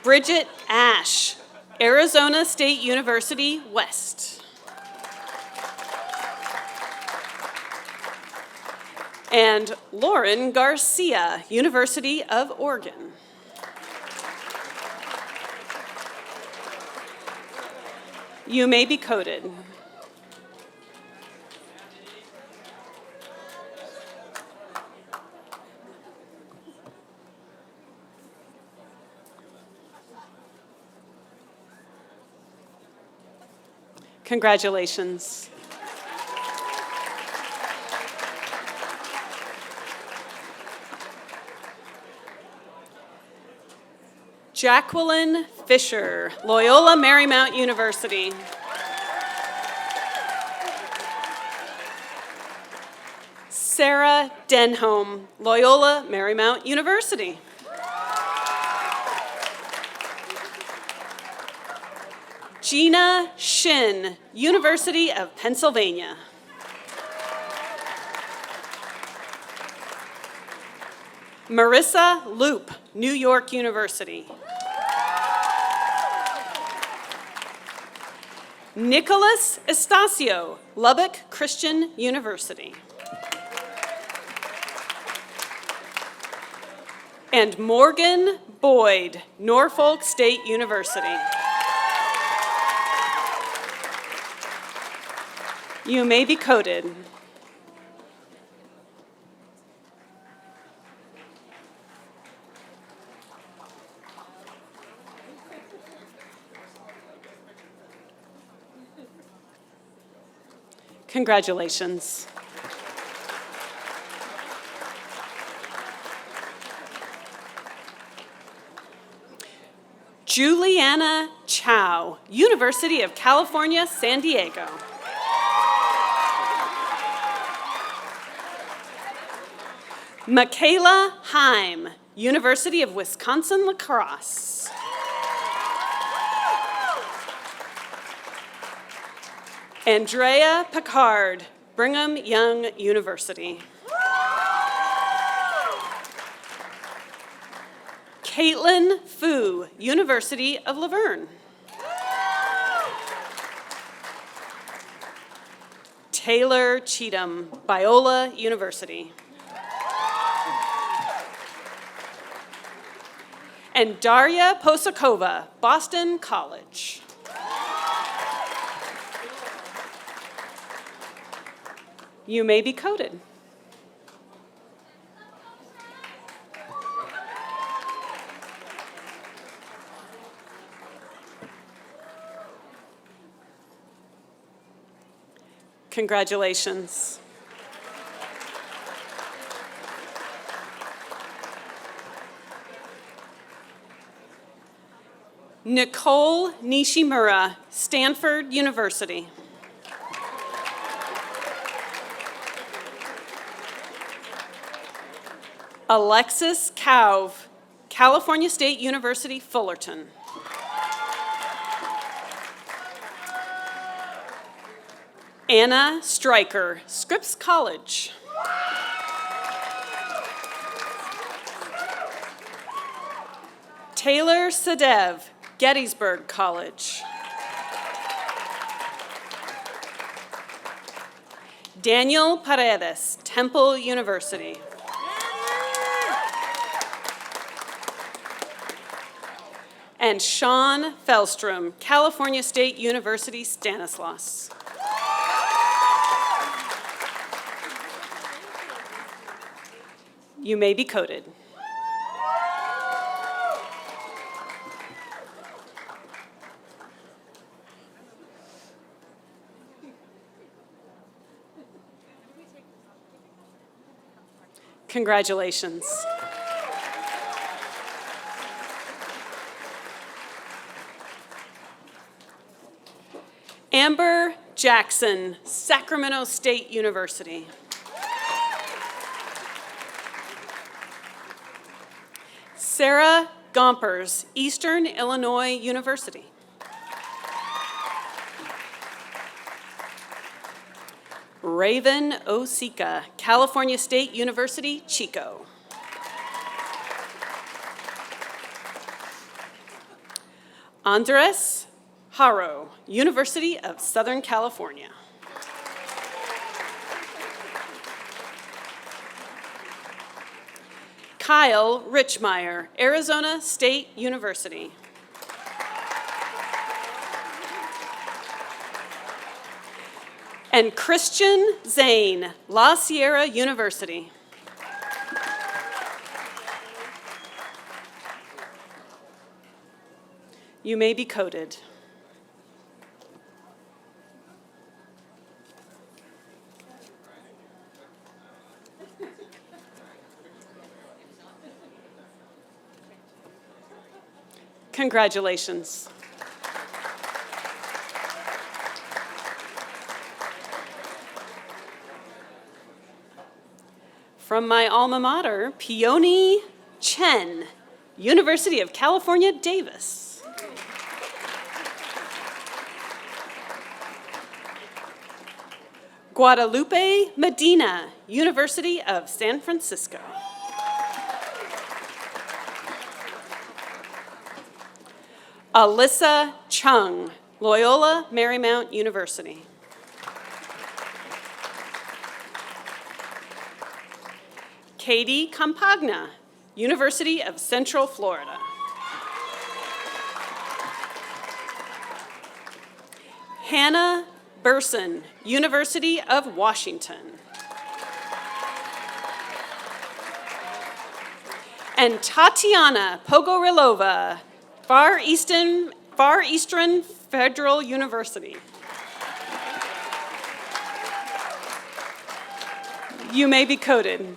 I: Bridget Ash, Arizona State University, West. And Lauren Garcia, University of Oregon. You may be coded. Congratulations. Jacqueline Fisher, Loyola Marymount University. Sarah Denholm, Loyola Marymount University. Gina Shin, University of Pennsylvania. Marissa Loop, New York University. Nicholas Estacio, Lubbock Christian University. And Morgan Boyd, Norfolk State University. You may be coded. Congratulations. Juliana Chow, University of California, San Diego. Michaela Heim, University of Wisconsin-La Crosse. Andrea Picard, Brigham Young University. Caitlin Fu, University of Laverne. Taylor Cheatham, Biola University. And Daria Posakova, Boston College. You may be coded. Congratulations. Nicole Nishimura, Stanford University. Alexis Kauv, California State University, Fullerton. Anna Stryker, Scripps College. Taylor Sadev, Gettysburg College. Daniel Paredes, Temple University. And Sean Fellstrom, California State University, Stanislaus. You may be coded. Congratulations. Amber Jackson, Sacramento State University. Sarah Gompers, Eastern Illinois University. Raven Osika, California State University, Chico. Andres Haro, University of Southern California. Kyle Richmeyer, Arizona State University. And Christian Zane, La Sierra University. You may be coded. Congratulations. From my alma mater, Peony Chen, University of California, Davis. Guadalupe Medina, University of San Francisco. Alyssa Chung, Loyola Marymount University. Katie Campagna, University of Central Florida. Hannah Burson, University of Washington. And Tatiana Pogorilova, Far Eastern Federal University. You may be coded.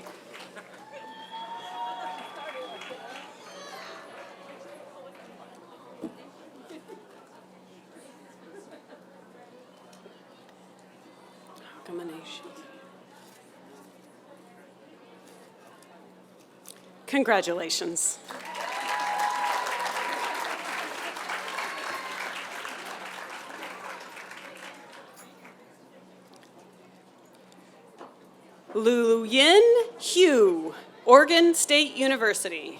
I: Congratulations. Lu Yin Hugh, Oregon State University.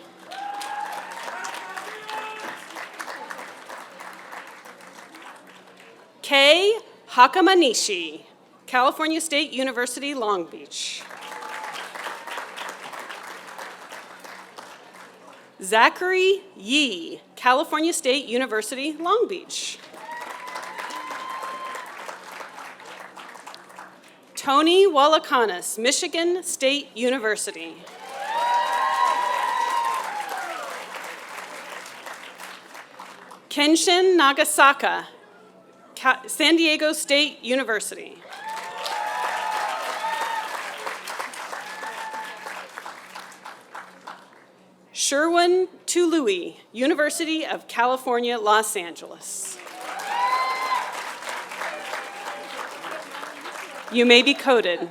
I: Kei Hakamanishi, California State University, Long Beach. Zachary Yee, California State University, Long Beach. Tony Walakanis, Michigan State University. Kenshin Nagasaka, San Diego State University. Sherwin Tului, University of California, Los Angeles. You may be coded.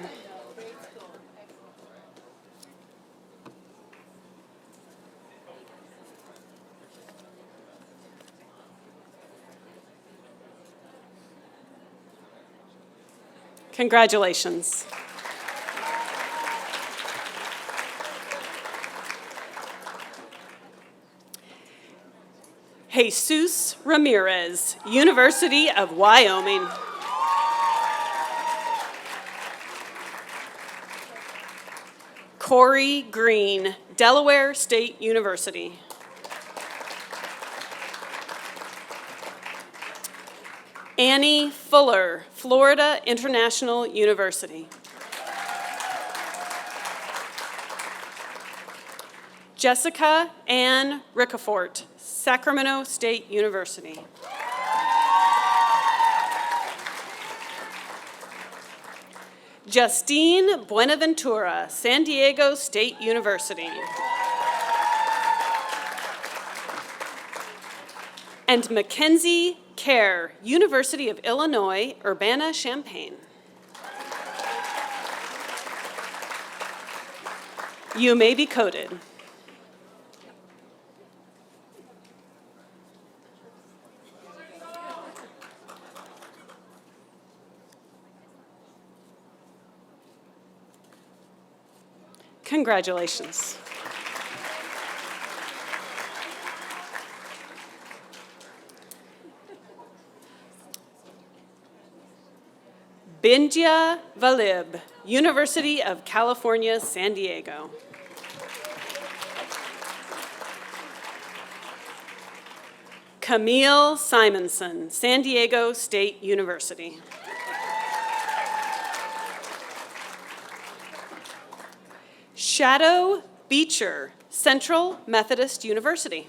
I: Congratulations. Jesus Ramirez, University of Wyoming. Corey Green, Delaware State University. Annie Fuller, Florida International University. Jessica Ann Ricafort, Sacramento State University. Justine Buenaventura, San Diego State University. And Mackenzie Kerr, University of Illinois, Urbana-Champaign. You may be coded. Congratulations. Bindya Valib, University of California, San Diego. Camille Simonson, San Diego State University. Shadow Beecher, Central Methodist University.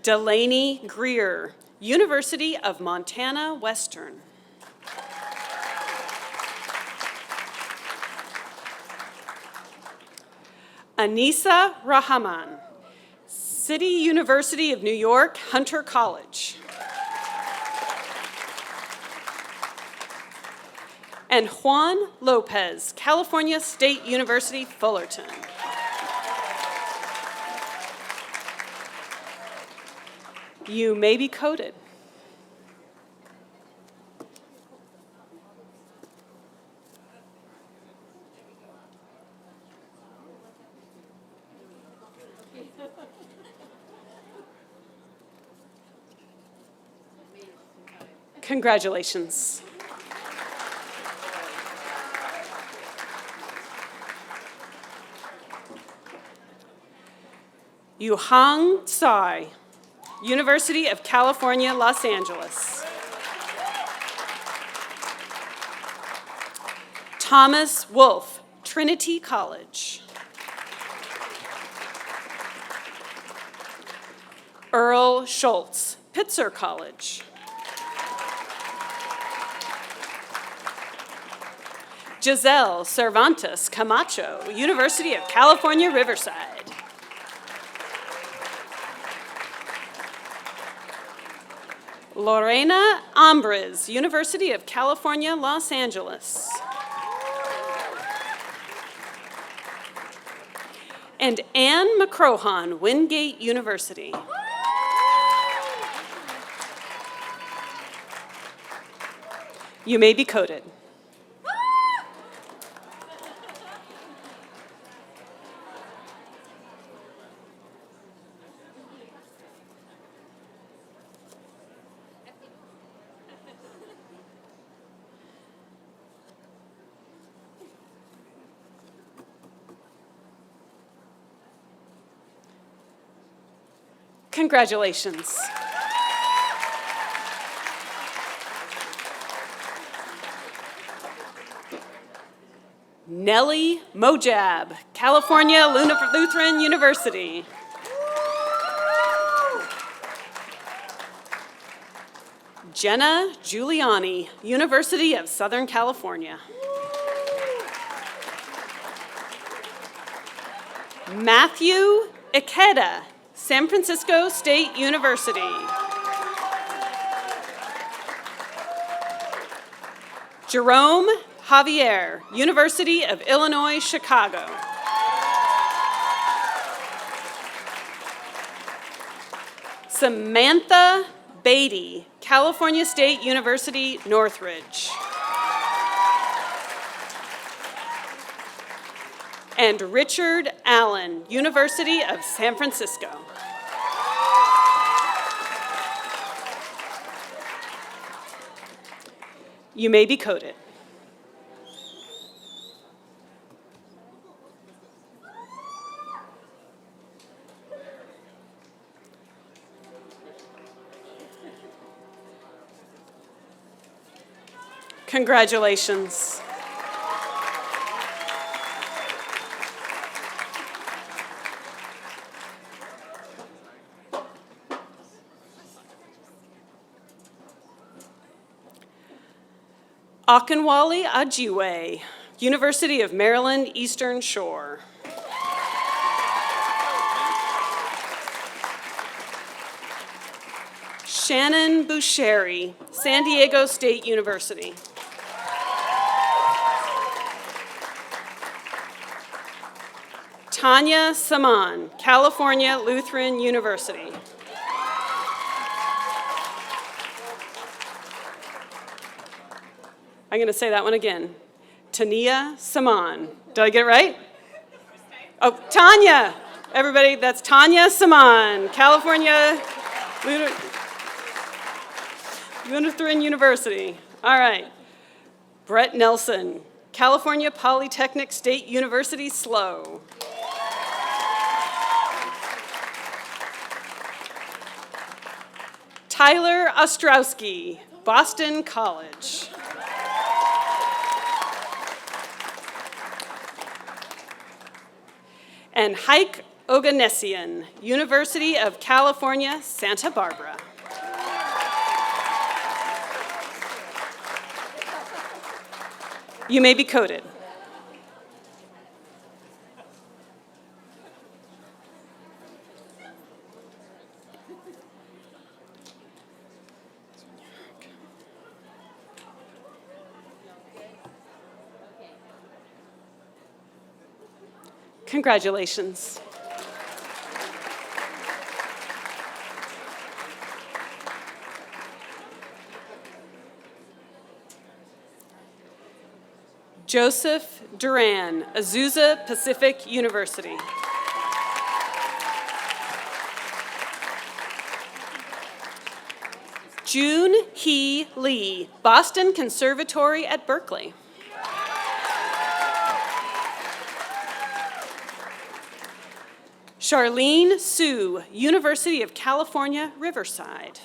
I: Delaney Greer, University of Montana Western. Anissa Rahman, City University of New York, Hunter College. And Juan Lopez, California State University, Fullerton. You may be coded. Congratulations. Yuhang Tsai, University of California, Los Angeles. Thomas Wolfe, Trinity College. Earl Schultz, Pitzer College. Giselle Cervantes Camacho, University of California, Riverside. Lorena Ambres, University of California, Los Angeles. And Anne McCrohan, Wingate University. You may be coded. Congratulations. Nellie Mojab, California Lutheran University. Jenna Giuliani, University of Southern California. Matthew Ikeda, San Francisco State University. Jerome Javier, University of Illinois, Chicago. Samantha Beatty, California State University, Northridge. And Richard Allen, University of San Francisco. You may be coded. Congratulations. Akinwale Ajiwe, University of Maryland, Eastern Shore. Shannon Busheri, San Diego State University. Tanya Saman, California Lutheran University. I'm going to say that one again. Tania Saman. Did I get it right? Oh, Tanya. Everybody, that's Tanya Saman, California Lutheran University. All right. Brett Nelson, California Polytechnic State University, SLO. Tyler Ostrowski, Boston College. And Heike Oganessian, University of California, Santa Barbara. You may be coded. Congratulations. Joseph Duran, Azusa Pacific University. June Hee Lee, Boston Conservatory at Berkeley. Charlene Sue, University of California, Riverside.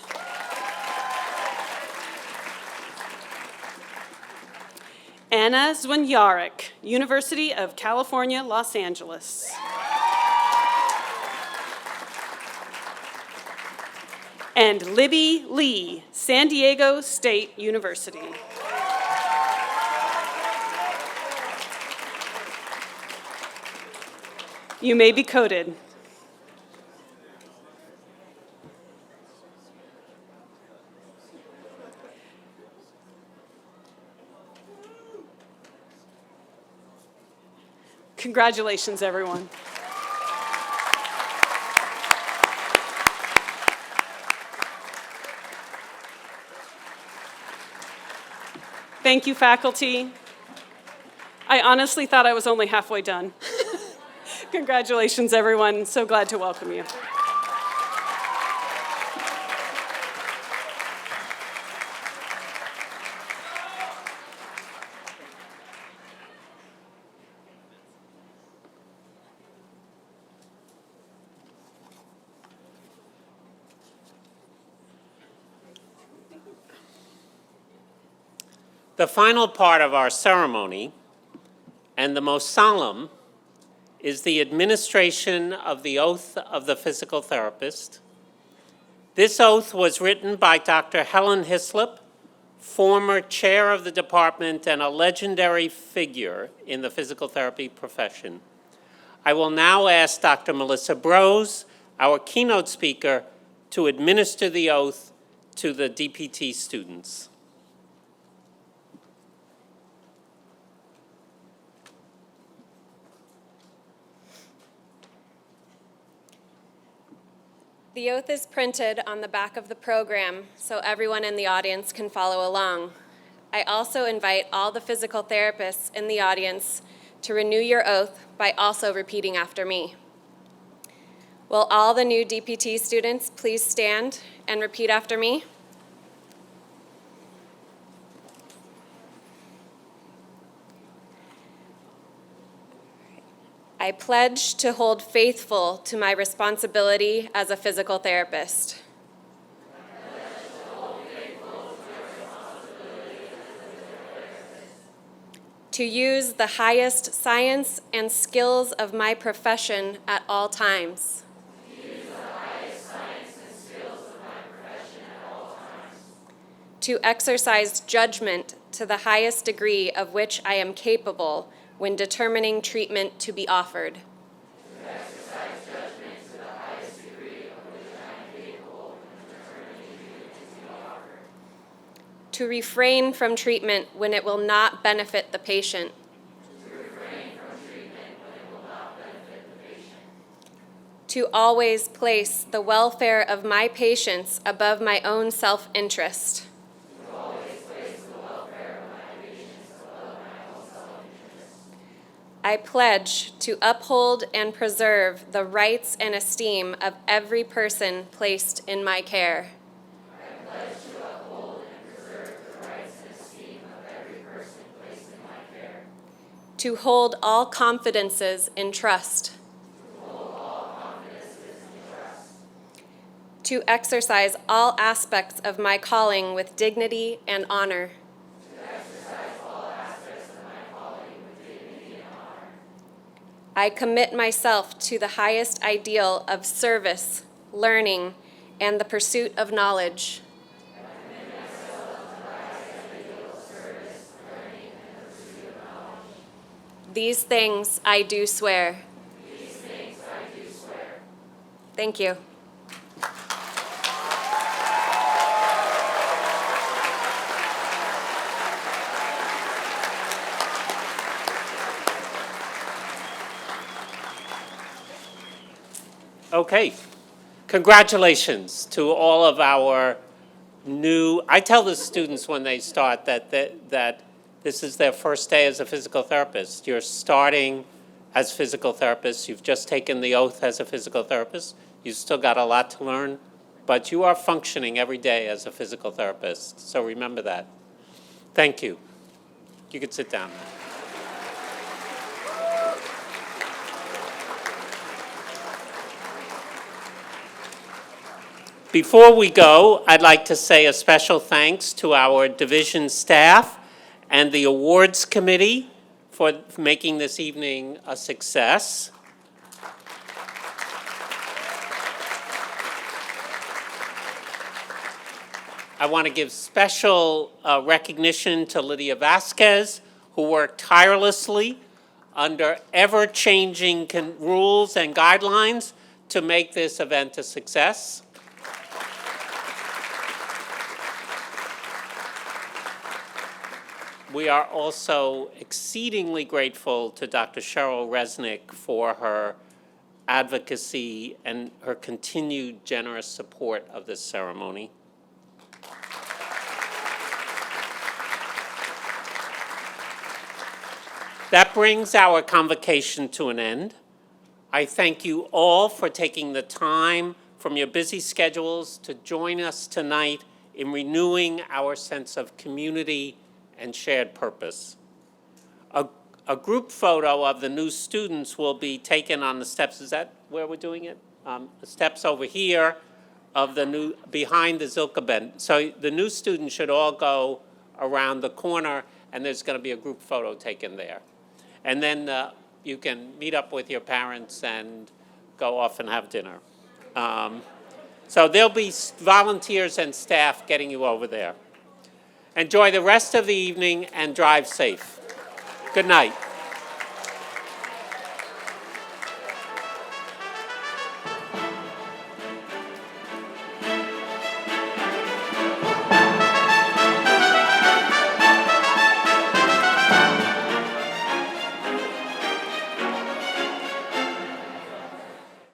I: Anna Zwinjarek, University of California, Los Angeles. And Libby Lee, San Diego State University. You may be coded. Congratulations, everyone. Thank you, faculty. I honestly thought I was only halfway done. Congratulations, everyone. So glad to welcome you.
A: The final part of our ceremony, and the most solemn, is the administration of the oath of the physical therapist. This oath was written by Dr. Helen Hislop, former chair of the department and a legendary figure in the physical therapy profession. I will now ask Dr. Melissa Brose, our keynote speaker, to administer the oath to the DPT students.
H: The oath is printed on the back of the program so everyone in the audience can follow along. I also invite all the physical therapists in the audience to renew your oath by also repeating after me. Will all the new DPT students please stand and repeat after me? I pledge to hold faithful to my responsibility as a physical therapist. To use the highest science and skills of my profession at all times. To exercise judgment to the highest degree of which I am capable when determining treatment to be offered. To refrain from treatment when it will not benefit the patient. To always place the welfare of my patients above my own self-interest. I pledge to uphold and preserve the rights and esteem of every person placed in my care. To hold all confidences in trust. To exercise all aspects of my calling with dignity and honor. I commit myself to the highest ideal of service, learning, and the pursuit of knowledge. These things I do swear. Thank you.
A: Okay, congratulations to all of our new, I tell the students when they start that this is their first day as a physical therapist. You're starting as physical therapists. You've just taken the oath as a physical therapist. You've still got a lot to learn, but you are functioning every day as a physical therapist. So remember that. Thank you. You can sit down. Before we go, I'd like to say a special thanks to our division staff and the awards committee for making this evening a success. I want to give special recognition to Lydia Vasquez, who worked tirelessly under ever-changing rules and guidelines to make this event a success. We are also exceedingly grateful to Dr. Cheryl Resnick for her advocacy and her continued generous support of this ceremony. That brings our convocation to an end. I thank you all for taking the time from your busy schedules to join us tonight in renewing our sense of community and shared purpose. A group photo of the new students will be taken on the steps. Is that where we're doing it? The steps over here of the new, behind the Zilka bench. So the new students should all go around the corner, and there's going to be a group photo taken there. And then you can meet up with your parents and go off and have dinner. So there'll be volunteers and staff getting you over there. Enjoy the rest of the evening and drive safe. Good night.